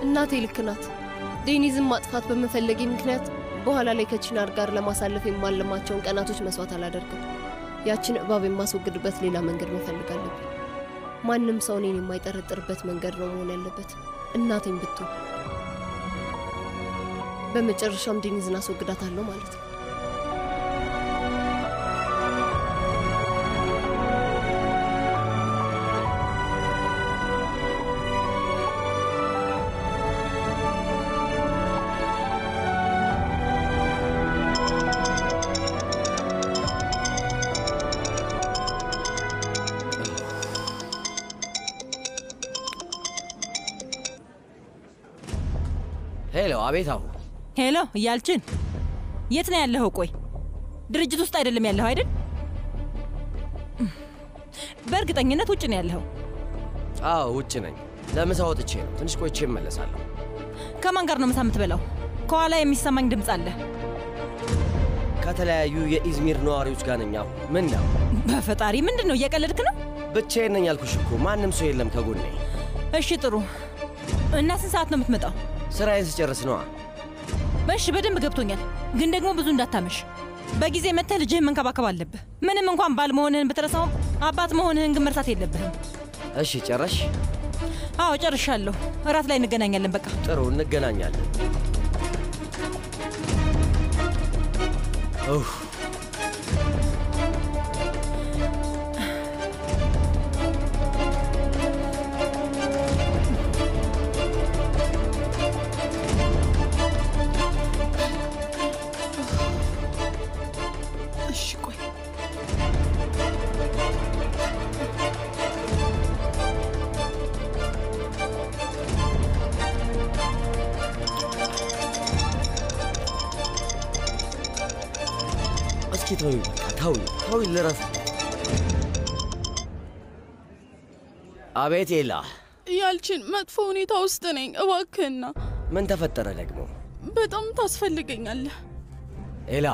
Speaker 3: እናቴ ልክ ናት። ዴኒዝን ማጥፋት በመፈለጌ ምክንያት በኋላ ላይ ከቺናር ጋር ለማሳለፍ የማለማቸውን ቀናቶች መስዋዕት አላደርግም። ያችን እባብ የማስወግድበት ሌላ መንገድ መፈልግ አለብኝ። ማንም ሰው እኔን የማይጠረጥርበት መንገድ ነው መሆን ያለበት፣ እናቴም ብትሆን። በመጨረሻም ዴኒዝን አስወግዳታለሁ ማለት ነው።
Speaker 15: ሄሎ፣ አቤት። አሁ
Speaker 4: ሄሎ፣ እያልችን የት ነው ያለኸው? ቆይ ድርጅት ውስጥ አይደለም ያለኸው አይደል? በእርግጠኝነት ውጭ ነው ያለኸው?
Speaker 15: አዎ ውጭ ነኝ። ለምሳ ወጥቼ ነው። ትንሽ ቆይቼ እመለሳለሁ።
Speaker 4: ከማን ጋር ነው ምሳ የምትበላው? ከኋላ የሚሰማኝ ድምፅ አለ።
Speaker 15: ከተለያዩ የኢዝሚር ነዋሪዎች ጋር ነኝ። አሁ ምን ነው?
Speaker 4: በፈጣሪ ምንድን ነው? እየቀለድክ ነው?
Speaker 15: ብቻዬን ነኝ ያልኩሽ እኮ፣ ማንም ሰው የለም ከጎኔ።
Speaker 4: እሺ ጥሩ። እና ስንት ሰዓት ነው የምትመጣው?
Speaker 15: ስራዬን ስጨርስ ነዋ።
Speaker 4: እሺ በደንብ ገብቶኛል፣ ግን ደግሞ ብዙ እንዳታመሽ። በጊዜ መጥተህ ልጅህን መንከባከብ አለብህ። ምንም እንኳን ባል መሆንህን ብትረሳውም አባት መሆንህን ግን መርሳት የለብህም።
Speaker 15: እሺ ጨረሽ?
Speaker 4: አዎ ጨርሻለሁ። እራት ላይ እንገናኛለን። በቃ
Speaker 15: ጥሩ፣ እንገናኛለን። ኡፍ ተውኝ፣ ልረፍ። አቤት ኤላ።
Speaker 16: ያልችን መጥፎ ሁኔታ ውስጥ ነኝ። እባክህና።
Speaker 15: ምን ተፈጠረ ደግሞ?
Speaker 16: በጣም ታስፈልገኛለህ
Speaker 15: ኤላ።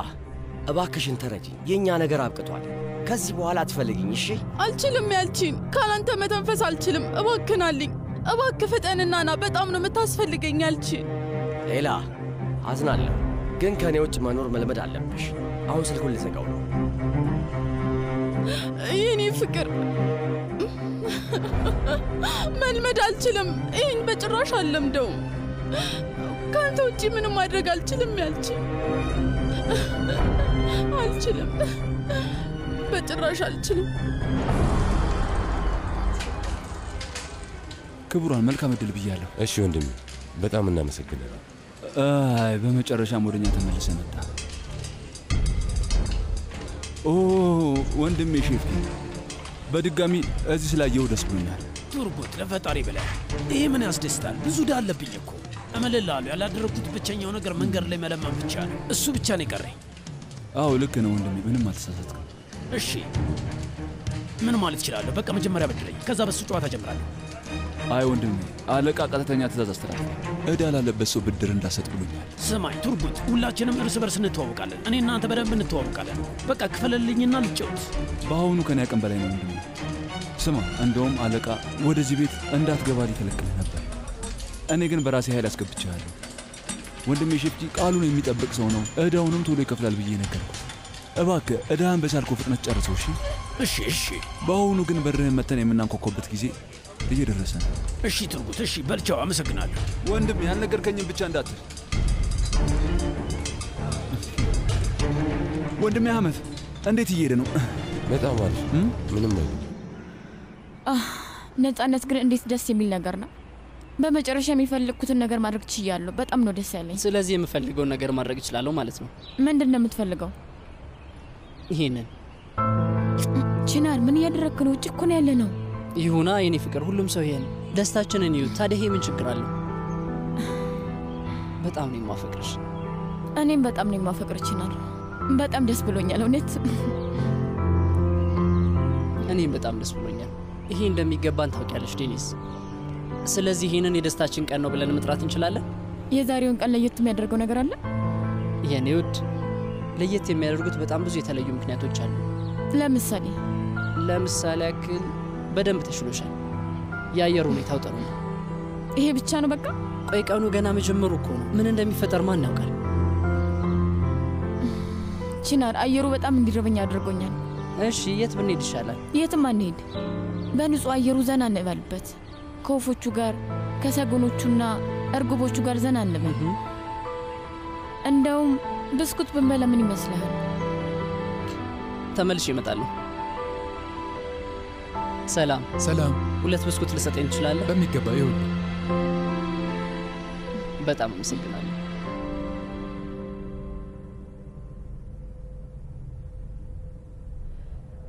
Speaker 15: እባክሽን ተረጂኝ። የእኛ ነገር አብቅቷል። ከዚህ በኋላ አትፈልግኝ። እሺ?
Speaker 16: አልችልም ያልችን። ካላንተ መተንፈስ አልችልም። እባክናልኝ። እባክህ ፍጠንና ና። በጣም ነው የምታስፈልገኝ ያልችን።
Speaker 15: ኤላ አዝናለሁ፣ ግን ከእኔ ውጭ መኖር መልመድ አለብሽ። አሁን ስልኩን ልዘጋው ነው።
Speaker 16: የኔ ፍቅር መልመድ አልችልም። ይህን በጭራሽ አልለምደውም። ከአንተ ውጭ ምንም ማድረግ አልችልም ያልችን። አልችልም፣ በጭራሽ አልችልም።
Speaker 17: ክቡራን መልካም እድል ብያለሁ።
Speaker 18: እሺ ወንድሜ፣ በጣም እናመሰግናለን።
Speaker 17: በመጨረሻም ወደኛ ተመልሰ መጣ። ኦ ወንድሜ ሼፍቲ፣ በድጋሚ እዚህ ስላየው ደስ ብሎኛል።
Speaker 13: ቱርጉት፣ ለፈጣሪ ብለህ ይህ ምን ያስደስታል? ብዙ ዕዳ አለብኝ እኮ እምልልሃለሁ። ያላደረግኩት ብቸኛው ነገር መንገድ ላይ መለመን ብቻ ነው። እሱ ብቻ ነው የቀረኝ።
Speaker 17: አዎ ልክ ነው ወንድሜ፣ ምንም አልተሳሳትክም።
Speaker 13: እሺ ምን ማለት እችላለሁ? በቃ መጀመሪያ በድረኝ፣ ከዛ በሱ ጨዋታ ጀምራለሁ።
Speaker 17: አይ ወንድሜ፣ አለቃ ቀጥተኛ ትእዛዝ አስተላልፏል። ዕዳ ላለበት ሰው ብድር እንዳሰጥ ብሎኛል።
Speaker 13: ስማኝ ቱርጉት፣ ሁላችንም እርስ በርስ እንተዋወቃለን። እኔ እናንተ በደንብ እንተዋወቃለን። በቃ ክፈለልኝና ልጫወት።
Speaker 17: በአሁኑ ከኔ አቅም በላይ ነው ወንድሜ። ስማ፣ እንደውም አለቃ ወደዚህ ቤት እንዳትገባ ሊከለክልህ ነበር። እኔ ግን በራሴ ኃይል አስገብቻለሁ። ወንድሜ ሼፍቲ ቃሉን የሚጠብቅ ሰው ነው። ዕዳውንም ቶሎ ይከፍላል ብዬ ነገርኩት። እባክህ ዕዳህን በቻልከው ፍጥነት ጨርሰው። እሺ?
Speaker 13: እሺ።
Speaker 17: በአሁኑ ግን በርህን መተን የምናንኳኳበት ጊዜ እየደረሰ ነው።
Speaker 13: እሺ ቱርጉት፣ እሺ በልቻው። አመሰግናለሁ
Speaker 17: ወንድም። ያልነገርከኝም ብቻ እንዳትል ወንድሜ። አህመድ እንዴት እየሄደ ነው?
Speaker 18: በጣም አሪፍ፣ ምንም አይደለም።
Speaker 9: ነፃነት ግን እንዴት ደስ የሚል ነገር ነው። በመጨረሻ የሚፈልግኩትን ነገር ማድረግ ችያለሁ። በጣም ነው ደስ ያለኝ።
Speaker 1: ስለዚህ የምፈልገውን ነገር ማድረግ እችላለሁ ማለት ነው።
Speaker 9: ምንድን ነው የምትፈልገው?
Speaker 1: ይሄንን።
Speaker 9: ቺናር ምን እያደረግክ ነው? ውጭ እኮ ነው ያለ ነው።
Speaker 1: ይሁና የኔ ፍቅር፣ ሁሉም ሰው ይሄን ደስታችንን ይዩት። ታዲያ ይሄ ምን ችግር አለው? በጣም ነው የማፈቅርሽ።
Speaker 9: እኔም በጣም ነው የማፈቅር ቺናር። በጣም ደስ ብሎኛል እውነት።
Speaker 1: እኔም በጣም ደስ ብሎኛል። ይሄ እንደሚገባን ታውቂያለሽ ዴኒስ። ስለዚህ ይሄንን የደስታችን ቀን ነው ብለን መጥራት እንችላለን።
Speaker 9: የዛሬውን ቀን ለየት የሚያደርገው ነገር አለ?
Speaker 1: የኔ ውድ ለየት የሚያደርጉት በጣም ብዙ የተለዩ ምክንያቶች አሉ። ለምሳሌ ያክል በደንብ ተሽሎሻል። የአየር ሁኔታው ጥሩ ነው።
Speaker 9: ይሄ ብቻ ነው በቃ?
Speaker 1: ቆይ ቀኑ ገና መጀመሩ እኮ ነው። ምን እንደሚፈጠር ማን ያውቃል?
Speaker 9: ቺናር፣ አየሩ በጣም እንዲረበኝ አድርጎኛል።
Speaker 1: እሺ የት ብንሄድ ይሻላል?
Speaker 9: የትም አንሄድ። በንጹህ አየሩ ዘና እንበልበት። ከወፎቹ ጋር ከሰጎኖቹና እርግቦቹ ጋር ዘና እንበል። እንደውም ብስኩት ብንበላ ምን ይመስልሃል?
Speaker 1: ተመልሼ እመጣለሁ። ሰላም
Speaker 19: ሰላም።
Speaker 1: 2 ብስኩት ልሰጠኝ ትችላለህ?
Speaker 19: በሚገባ ይሁን።
Speaker 1: በጣም አመሰግናለሁ።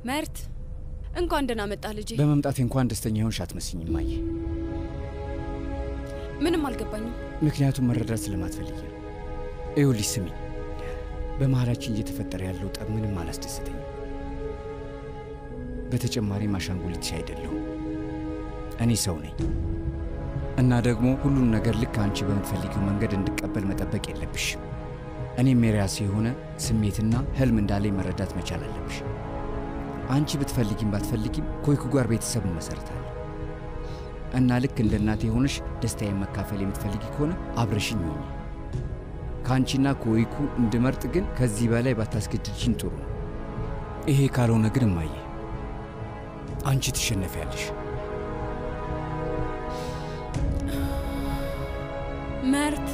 Speaker 20: መርት እንኳን ደህና መጣ ልጄ።
Speaker 6: በመምጣቴ እንኳን ደስተኛ ይሆንሽ አትመስኝም እማዬ።
Speaker 20: ምንም አልገባኝም።
Speaker 6: ምክንያቱም መረዳት ስለማትፈልጊ ነው። ይኸውልሽ ስሚኝ፣ በመሀላችን እየተፈጠረ ያለው ጠብ ምንም አላስደሰተኝም። በተጨማሪም አሻንጉሊትሽ አይደለሁም። እኔ ሰው ነኝ እና ደግሞ ሁሉን ነገር ልክ አንቺ በምትፈልጊው መንገድ እንድቀበል መጠበቅ የለብሽም። እኔም የራሴ የሆነ ስሜትና ህልም እንዳለኝ መረዳት መቻል አለብሽ። አንቺ ብትፈልጊም ባትፈልጊም ኮይኩ ጋር ቤተሰብ እንመሰርታለን እና ልክ እንደ እናቴ የሆነሽ ደስታዬን መካፈል የምትፈልጊ ከሆነ አብረሽኝ ሆኚ። ከአንቺና ኮይኩ እንድመርጥ ግን ከዚህ በላይ ባታስገድድሽኝ ጥሩ ነው። ይሄ ካልሆነ ግን እማዬ አንቺ ትሸነፊያለሽ።
Speaker 20: መርት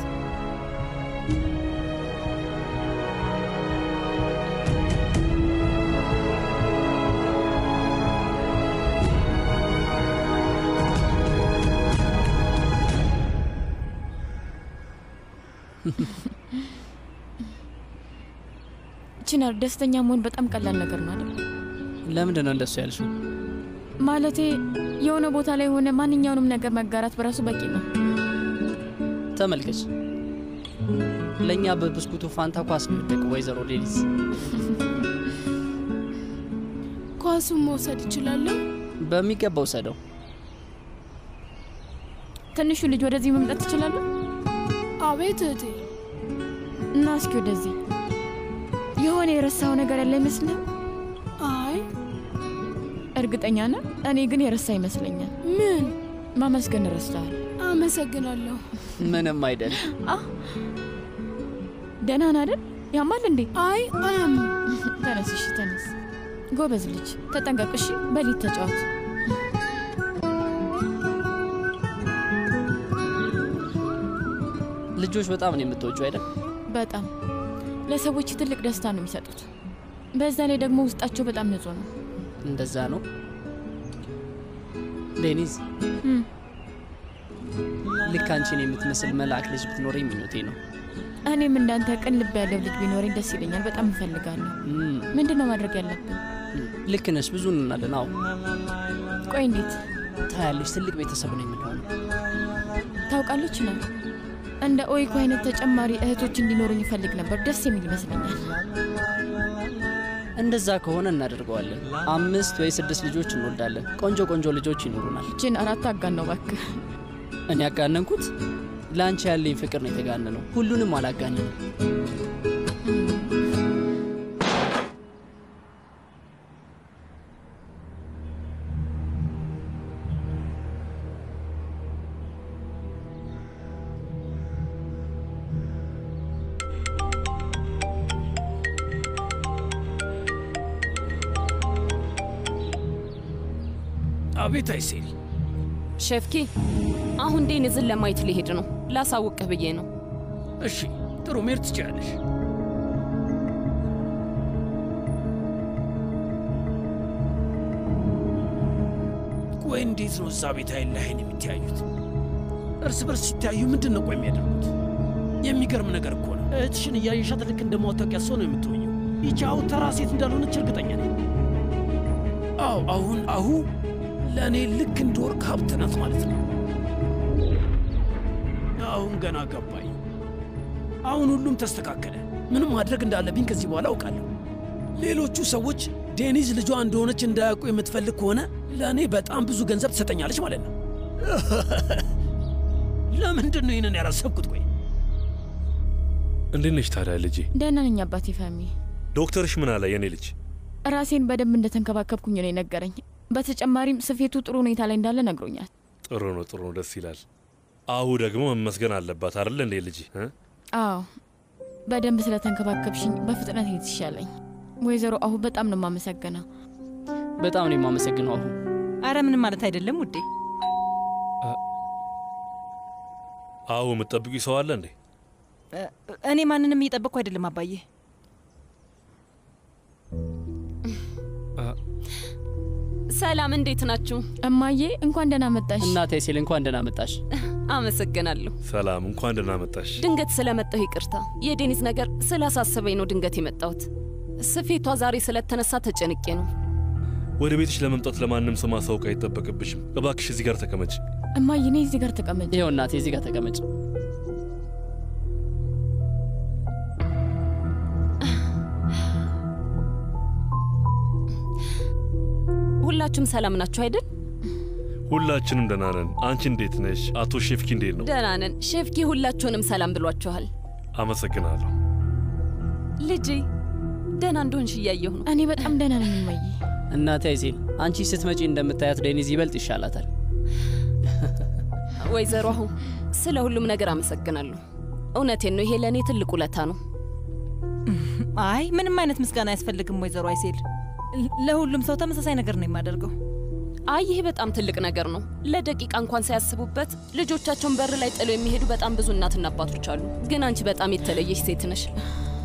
Speaker 9: ቺናር፣ ደስተኛ መሆን በጣም ቀላል ነገር ነው አይደል?
Speaker 1: ለምንድን ነው እንደሱ ያልሽው?
Speaker 9: ማለቴ የሆነ ቦታ ላይ ሆነ ማንኛውንም ነገር መጋራት በራሱ በቂ ነው።
Speaker 1: ተመልከች፣ ለእኛ በብስኩቱ ፋንታ ኳስ ነው የወደቀው። ወይዘሮ ሌሊዝ፣
Speaker 16: ኳሱን መውሰድ እችላለሁ?
Speaker 1: በሚገባ ውሰደው።
Speaker 9: ትንሹ ልጅ ወደዚህ መምጣት ትችላለህ?
Speaker 16: አቤት እህቴ።
Speaker 9: እና እስኪ ወደዚህ። የሆነ የረሳው ነገር ያለ አይመስልህም?
Speaker 16: አይ
Speaker 9: እርግጠኛ ነህ? እኔ ግን የረሳ ይመስለኛል።
Speaker 16: ምን?
Speaker 9: ማመስገን ረስተሃል።
Speaker 16: አመሰግናለሁ።
Speaker 1: ምንም አይደል።
Speaker 9: ደህና ነህ አይደል? ያማል እንዴ?
Speaker 16: አይ አያም።
Speaker 9: ተነስ፣ እሺ ተነስ። ጎበዝ ልጅ፣ ተጠንቀቅ እሺ። በሊት ተጫወት።
Speaker 1: ልጆች በጣም ነው የምትወጁ አይደል?
Speaker 9: በጣም ለሰዎች ትልቅ ደስታ ነው የሚሰጡት። በዛ ላይ ደግሞ ውስጣቸው በጣም ንጹህ ነው።
Speaker 1: እንደዛ ነው ዴኒዝ። ልክ አንቺን የምትመስል መልአክ ልጅ ብትኖረኝ ምኞቴ ነው።
Speaker 9: እኔም እንዳንተ ቅን ልብ ያለው ልጅ ቢኖረኝ ደስ ይለኛል። በጣም እፈልጋለሁ። ምንድን ነው ማድረግ ያለብን?
Speaker 1: ልክ ነሽ፣ ብዙ እንናለን። አዎ።
Speaker 9: ቆይ እንዴት
Speaker 1: ታያለሽ? ትልቅ ቤተሰብ ነው የምንሆነው።
Speaker 9: ታውቃለች ነው እንደ ኦይኮ አይነት ተጨማሪ እህቶች እንዲኖሩኝ ይፈልግ ነበር። ደስ የሚል ይመስለኛል።
Speaker 1: እንደዛ ከሆነ እናደርገዋለን። 5 ወይ 6 ልጆች እንወልዳለን። ቆንጆ ቆንጆ ልጆች ይኖሩናል።
Speaker 9: ችን 4 አጋነው እባክህ።
Speaker 1: እኔ ያጋነንኩት? ለአንቺ ያለኝ ፍቅር ነው የተጋነነው። ሁሉንም አላጋነንም።
Speaker 13: አቤት አይሴል።
Speaker 12: ሸፍኪ፣ አሁን ዴኒዝን ለማየት ሊሄድ ነው። ላሳውቅህ ብዬ ነው።
Speaker 13: እሺ ጥሩ፣ መሄድ ትችያለሽ። ቆይ እንዴት ነው እዛ ቤት አይን ለአይን የሚተያዩት? እርስ በርስ ሲተያዩ ምንድን ነው ቆይ የሚያደርጉት? የሚገርም ነገር እኮ ነው። እህትሽን እያየሻት ልክ እንደማወታወቂያ ሰው ነው የምትሆኘው። ይቺ አሁ ተራ ሴት እንዳልሆነች እርግጠኛ ነኝ። አዎ አሁ ለእኔ ልክ እንደ ወርቅ ሀብት ናት ማለት ነው። አሁን ገና ገባኝ። አሁን ሁሉም ተስተካከለ። ምንም ማድረግ እንዳለብኝ ከዚህ በኋላ አውቃለሁ። ሌሎቹ ሰዎች ዴኒዝ ልጇ እንደሆነች እንዳያውቁ የምትፈልግ ከሆነ ለእኔ በጣም ብዙ ገንዘብ ትሰጠኛለች ማለት ነው። ለምንድን ነው ይህንን ያላሰብኩት? ቆይ
Speaker 18: እንዴት ነሽ ታዲያ ልጄ?
Speaker 9: ደህና ነኝ አባቴ። ፋሚ
Speaker 19: ዶክተርሽ ምን አለ የኔ ልጅ?
Speaker 9: ራሴን በደንብ እንደተንከባከብኩኝ ነው የነገረኝ። በተጨማሪም ስፌቱ ጥሩ ሁኔታ ላይ እንዳለ ነግሮኛል።
Speaker 19: ጥሩ ነው፣ ደስ ይላል። አሁ ደግሞ መመስገን አለባት አይደል እንዴ ልጅ?
Speaker 9: አዎ በደንብ ስለተንከባከብሽኝ በፍጥነት ይሻለኝ። ወይዘሮ አሁ በጣም ነው የማመሰግነው።
Speaker 1: በጣም ነው የማመሰግነው አሁ።
Speaker 4: አረ ምንም ማለት አይደለም ውዴ።
Speaker 19: አሁ የምትጠብቂው ሰው አለ እንዴ?
Speaker 4: እኔ ማንንም እየጠበቅኩ አይደለም አባዬ።
Speaker 12: ሰላም፣ እንዴት ናችሁ?
Speaker 9: እማዬ እንኳን ደህና መጣሽ።
Speaker 1: እናቴ ሲል እንኳን ደህና መጣሽ።
Speaker 12: አመሰግናለሁ።
Speaker 19: ሰላም፣ እንኳን ደህና መጣሽ።
Speaker 12: ድንገት ስለመጣሁ ይቅርታ። የዴኒዝ ነገር ስላሳሰበኝ ነው ድንገት የመጣሁት። ስፌቷ ዛሬ ስለተነሳ ተጨንቄ ነው።
Speaker 19: ወደ ቤትሽ ለመምጣት ለማንም ሰው ማሳወቅ አይጠበቅብሽም። እባክሽ እዚህ ጋር ተቀመጭ።
Speaker 9: እማዬ እኔ እዚህ ጋር ተቀመጭ።
Speaker 1: ይኸው እናቴ እዚህ ጋር ተቀመጭ።
Speaker 12: ሁላችሁም ሰላም ናችሁ አይደል?
Speaker 19: ሁላችንም ደህና ነን። አንቺ እንዴት ነሽ? አቶ ሼፍኪ እንዴት ነው?
Speaker 12: ደህና ነን። ሼፍኪ ሁላችሁንም ሰላም ብሏችኋል።
Speaker 19: አመሰግናለሁ።
Speaker 12: ልጄ ደህና እንደሆንሽ እያየሁ ነው።
Speaker 9: እኔ በጣም ደህና ነኝ እማዬ።
Speaker 1: እናቴ አይዜል አንቺ ስትመጪ እንደምታያት ዴኒዝ ይበልጥ ይሻላታል።
Speaker 12: ወይዘሮ አሁ ስለ ሁሉም ነገር አመሰግናለሁ። እውነቴን ነው፣ ይሄ ለእኔ ትልቅ ውለታ ነው።
Speaker 4: አይ ምንም አይነት ምስጋና አያስፈልግም ወይዘሮ አይሴል። ለሁሉም ሰው ተመሳሳይ ነገር ነው የማደርገው።
Speaker 12: አይ ይሄ በጣም ትልቅ ነገር ነው። ለደቂቃ እንኳን ሳያስቡበት ልጆቻቸውን በር ላይ ጥለው የሚሄዱ በጣም ብዙ እናትና አባቶች አሉ። ግን አንቺ በጣም የተለየሽ ሴት ነሽ።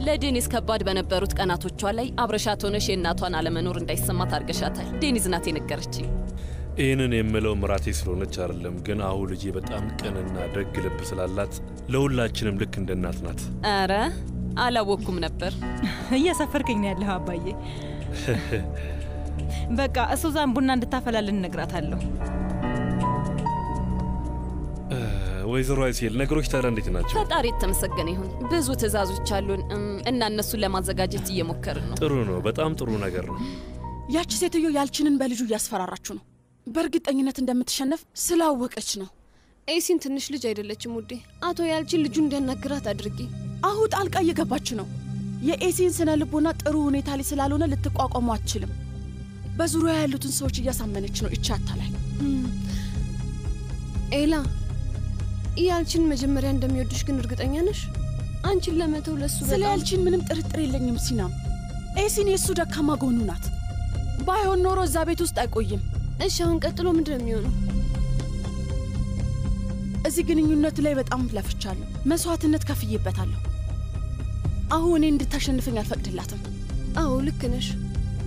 Speaker 12: ለዴኒዝ ከባድ በነበሩት ቀናቶቿ ላይ አብረሻት ሆነሽ የእናቷን አለመኖር እንዳይሰማት አድርገሻታል። ዴኒዝ ናት የነገረችኝ።
Speaker 19: ይህንን የምለው ምራቴ ስለሆነች አይደለም፣ ግን አሁ ልጄ በጣም ቅንና ደግ ልብ ስላላት ለሁላችንም ልክ እንደ እናት ናት።
Speaker 12: አረ አላወቅኩም ነበር።
Speaker 4: እያሳፈርከኝ ነው ያለኸው አባዬ። በቃ ሱዛን ቡና እንድታፈላልን እነግራታለሁ።
Speaker 19: ወይዘሮ አይሴል ነገሮች ታዲያ እንዴት ናቸው?
Speaker 12: ፈጣሪ የተመሰገነ ይሁን። ብዙ ትዕዛዞች አሉን እና እነሱን ለማዘጋጀት እየሞከርን ነው።
Speaker 19: ጥሩ ነው፣ በጣም ጥሩ ነገር ነው።
Speaker 16: ያቺ ሴትዮ ያልችንን በልጁ እያስፈራራችሁ ነው። በእርግጠኝነት እንደምትሸነፍ ስላወቀች ነው።
Speaker 7: ኤሲን ትንሽ ልጅ አይደለችም ውዴ። አቶ ያልችን ልጁ እንዲያናግራት አድርጊ።
Speaker 16: አሁ ጣልቃ እየገባች ነው። የኤሲን ስነ ልቦና ጥሩ ሁኔታ ላይ ስላልሆነ ልትቋቋሙ አትችልም። በዙሪያ ያሉትን ሰዎች እያሳመነች ነው። ይቻታ ላይ
Speaker 7: ኤላ ያልችን መጀመሪያ እንደሚወድሽ ግን እርግጠኛ ነሽ? አንቺን ለመተው ለሱ
Speaker 16: ስለ ያልችን ምንም ጥርጥር የለኝም ሲናም። ኤሲን የእሱ ደካማ ጎኑ ናት። ባይሆን ኖሮ እዛ ቤት ውስጥ አይቆይም።
Speaker 7: እሺ አሁን ቀጥሎ ምንድን ነው የሚሆነው?
Speaker 16: እዚህ ግንኙነት ላይ በጣም ለፍቻለሁ። መስዋዕትነት ከፍዬበታለሁ። አሁን እኔ እንድታሸንፈኝ አልፈቅድላትም።
Speaker 7: አዎ ልክ ነሽ።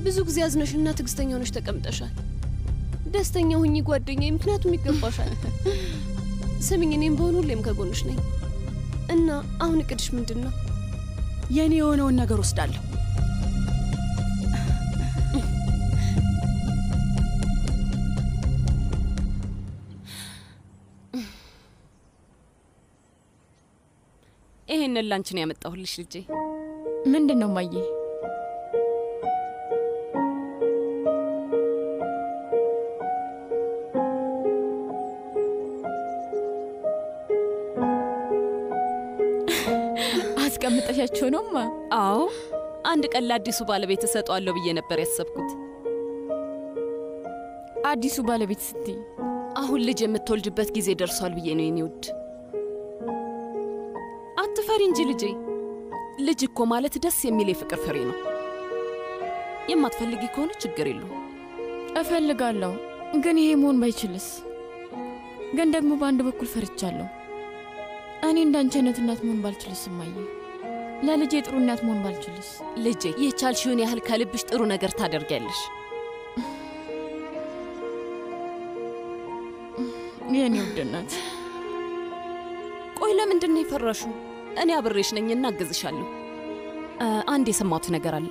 Speaker 7: ብዙ ጊዜ አዝነሽና ትዕግስተኛ ሆነሽ ተቀምጠሻል። ደስተኛ ሁኚ ጓደኛዬ፣ ምክንያቱም ይገባሻል። ስሚኝ፣ እኔም በሆኑ ሁሌም ከጎንሽ ነኝ እና አሁን እቅድሽ ምንድን ነው?
Speaker 16: የእኔ የሆነውን ነገር ወስዳለሁ።
Speaker 12: ይሄንን ላንቺ ነው ያመጣሁልሽ ልጄ።
Speaker 9: ምንድን ነው ማዬ? አስቀምጠሻቸው ነውማ?
Speaker 12: አዎ፣ አንድ ቀን ለአዲሱ ባለቤት እሰጠዋለሁ ብዬ ነበር ያሰብኩት።
Speaker 9: አዲሱ ባለቤት ስትይ?
Speaker 12: አሁን ልጅ የምትወልድበት ጊዜ ደርሷል ብዬ ነው የኔ ውድ። አትፈሪ እንጂ ልጄ። ልጅ እኮ ማለት ደስ የሚል የፍቅር ፍሬ ነው። የማትፈልጊ ከሆነ ችግር የለውም።
Speaker 9: እፈልጋለሁ፣ ግን ይሄ መሆን ባይችልስ? ግን ደግሞ በአንድ በኩል ፈርቻለሁ። እኔ እንዳንቺ አይነት እናት መሆን ባልችልስ? እማዬ፣ ለልጄ ጥሩ እናት መሆን ባልችልስ?
Speaker 12: ልጄ፣ የቻልሽውን ያህል ከልብሽ ጥሩ ነገር ታደርጊያለሽ።
Speaker 9: የኔ ውድ እናት።
Speaker 12: ቆይ ለምንድን ነው የፈራሽው? እኔ አብሬሽ ነኝና አግዝሻለሁ። አንድ የሰማሁት ነገር አለ።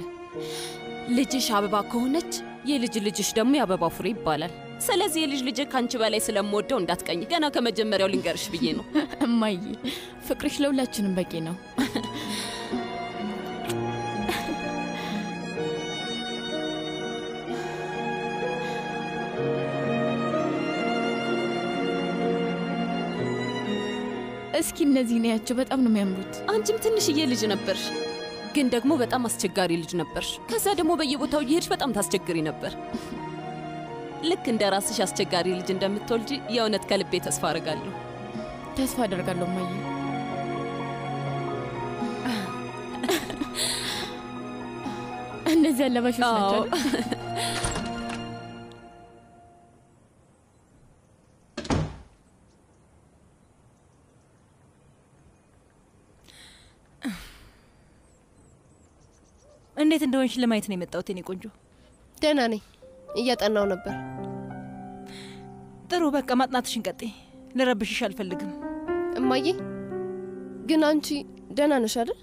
Speaker 12: ልጅሽ አበባ ከሆነች የልጅ ልጅሽ ደግሞ የአበባው ፍሬ ይባላል። ስለዚህ የልጅ ልጅ ካንቺ በላይ ስለምወደው እንዳትቀኝ። ገና ከመጀመሪያው ልንገርሽ ብዬ ነው።
Speaker 9: እማዬ፣ ፍቅርሽ ለሁላችንም በቂ ነው። እስኪ እነዚህ ነያቸው፣ በጣም ነው የሚያምሩት።
Speaker 12: አንቺም ትንሽዬ ልጅ ነበርሽ። ግን ደግሞ በጣም አስቸጋሪ ልጅ ነበርሽ። ከዛ ደግሞ በየቦታው እየሄድሽ በጣም ታስቸግሪ ነበር። ልክ እንደ ራስሽ አስቸጋሪ ልጅ እንደምትወልጂ የእውነት ከልቤ ተስፋ አደርጋለሁ።
Speaker 9: ተስፋ አደርጋለሁ እማዬ። እነዚህ አለባሾች ናቸው።
Speaker 4: እንዴት እንደሆንሽ ለማየት ነው የመጣሁት የኔ ቆንጆ።
Speaker 3: ደህና ነኝ፣ እያጠናው ነበር።
Speaker 4: ጥሩ፣ በቃ ማጥናትሽን ቀጥይ። ልረብሽሽ አልፈልግም።
Speaker 3: እማዬ ግን አንቺ ደህና ነሽ አይደል?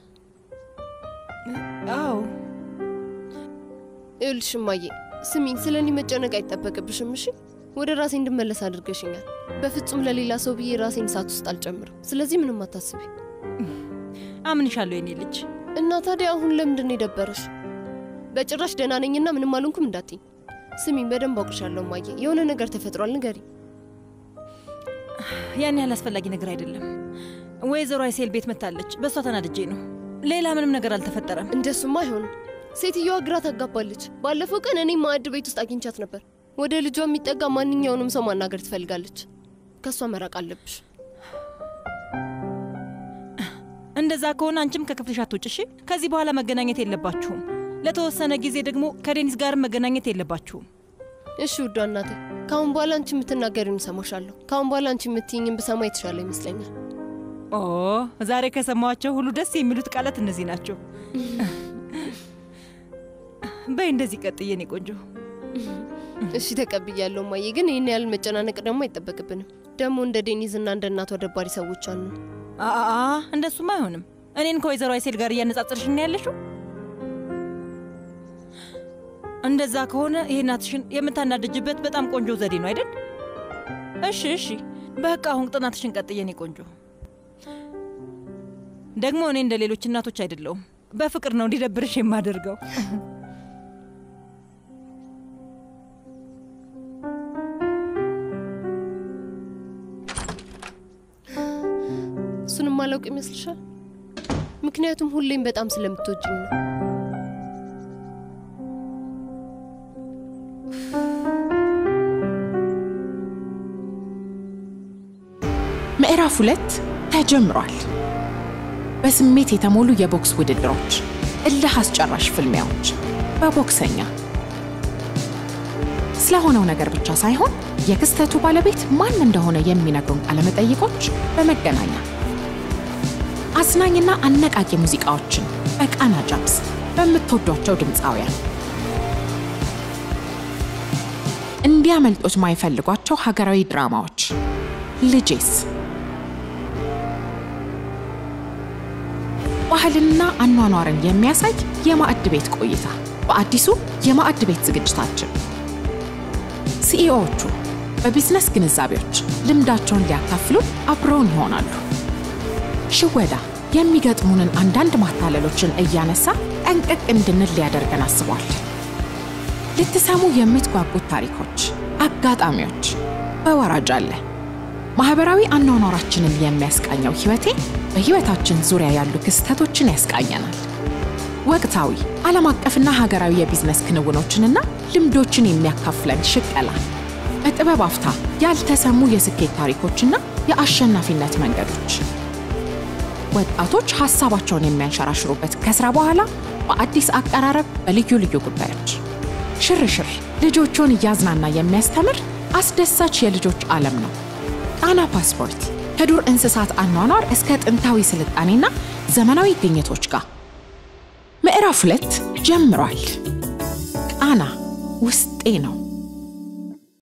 Speaker 4: አዎ።
Speaker 3: ይኸውልሽ እማዬ ስሚኝ፣ ስለኔ መጨነቅ አይጠበቅብሽም እሺ? ወደ ራሴ እንድመለስ አድርገሽኛል። በፍጹም ለሌላ ሰው ብዬ ራሴን እሳት ውስጥ አልጨምርም። ስለዚህ ምንም አታስቢ።
Speaker 4: አምንሻለሁ የኔ ልጅ።
Speaker 3: እና ታዲያ አሁን ለምንድን ነው የደበረሽ? በጭራሽ ደህና ነኝና ምንም አልሆንኩም እንዳትኝ። ስሚኝ፣ በደንብ አውቅሻለሁ እማዬ። የሆነ ነገር ተፈጥሯል፣ ንገሪ።
Speaker 4: ያን ያህል አስፈላጊ ነገር አይደለም። ወይዘሮ አይሴል ቤት መታለች፣ በእሷ ተናድጄ ነው። ሌላ ምንም ነገር አልተፈጠረም።
Speaker 3: እንደሱማ አይሆንም። ሴትዮዋ ግራ ታጋባለች። ባለፈው ቀን እኔ ማዕድ ቤት ውስጥ አግኝቻት ነበር። ወደ ልጇ የሚጠጋ ማንኛውንም ሰው ማናገር ትፈልጋለች። ከእሷ መራቅ አለብሽ።
Speaker 4: እንደዛ ከሆነ አንቺም ከክፍልሽ አትውጭ እሺ? ከዚህ በኋላ መገናኘት የለባችሁም። ለተወሰነ ጊዜ ደግሞ ከዴኒስ ጋር መገናኘት የለባችሁም።
Speaker 3: እሺ ውዷ እናቴ፣ ካሁን በኋላ አንቺ የምትናገሪውን እሰማሻለሁ። ካሁን በኋላ አንቺ የምትይኝን ብሰማ የተሻለ ይመስለኛል።
Speaker 4: ኦ ዛሬ ከሰማኋቸው ሁሉ ደስ የሚሉት ቃላት እነዚህ ናቸው። በይ እንደዚህ ቀጥይ የኔ ቆንጆ።
Speaker 3: እሺ ተቀብያለሁ እማዬ። ግን ይህን ያህል መጨናነቅ ደግሞ አይጠበቅብንም። ደግሞ እንደ ዴኒዝና እንደ እናቷ ደባሪ ሰዎች አሉ።
Speaker 4: እንደሱም አይሆንም። እኔን ከወይዘሮ አይሴል ጋር እያነጻጸርሽ ነው ያለሽው። እንደዛ ከሆነ ይሄ እናትሽን የምታናድጅበት በጣም ቆንጆ ዘዴ ነው አይደል? እሺ እሺ፣ በቃ አሁን ጥናትሽን ቀጥይ የኔ ቆንጆ። ደግሞ እኔ እንደ ሌሎች እናቶች አይደለሁም። በፍቅር ነው እንዲደብርሽ የማደርገው።
Speaker 3: እሱንም አላውቅ ይመስልሻል? ምክንያቱም ሁሌም በጣም ስለምትወጂኝ ነው።
Speaker 10: ምዕራፍ 2 ተጀምሯል። በስሜት የተሞሉ የቦክስ ውድድሮች፣ እልህ አስጨራሽ ፍልሚያዎች በቦክሰኛ። ስለሆነው ነገር ብቻ ሳይሆን የክስተቱ ባለቤት ማን እንደሆነ የሚነግሩን ቃለመጠይቆች በመገናኛ። አዝናኝና አነቃቂ ሙዚቃዎችን በቃና ጃምስ በምትወዷቸው ድምፃውያን። እንዲያመልጦት ማይፈልጓቸው ሀገራዊ ድራማዎች ልጄስ፣ ባህልና አኗኗርን የሚያሳይ የማዕድ ቤት ቆይታ በአዲሱ የማዕድ ቤት ዝግጅታችን። ሲኢኦዎቹ በቢዝነስ ግንዛቤዎች ልምዳቸውን ሊያካፍሉ አብረውን ይሆናሉ። ሽወዳ የሚገጥሙንን አንዳንድ ማታለሎችን እያነሳ ጠንቅቅ እንድንል ሊያደርገን አስቧል። ልትሰሙ የምትጓጉት ታሪኮች፣ አጋጣሚዎች በወራጅ አለ። ማህበራዊ አኗኗራችንን የሚያስቃኘው ህይወቴ በህይወታችን ዙሪያ ያሉ ክስተቶችን ያስቃኘናል። ወቅታዊ ዓለም አቀፍና ሀገራዊ የቢዝነስ ክንውኖችንና ልምዶችን የሚያካፍለን ሽቀላ። በጥበብ አፍታ ያልተሰሙ የስኬት ታሪኮችና የአሸናፊነት መንገዶች። ወጣቶች ሀሳባቸውን የሚያንሸራሽሩበት ከስራ በኋላ በአዲስ አቀራረብ በልዩ ልዩ ጉዳዮች። ሽርሽር ልጆቹን እያዝናና የሚያስተምር አስደሳች የልጆች ዓለም ነው። ቃና ፓስፖርት ከዱር እንስሳት አኗኗር እስከ ጥንታዊ ስልጣኔና ዘመናዊ ግኝቶች ጋር። ምዕራፍ 2 ጀምሯል። ቃና ውስጤ ነው።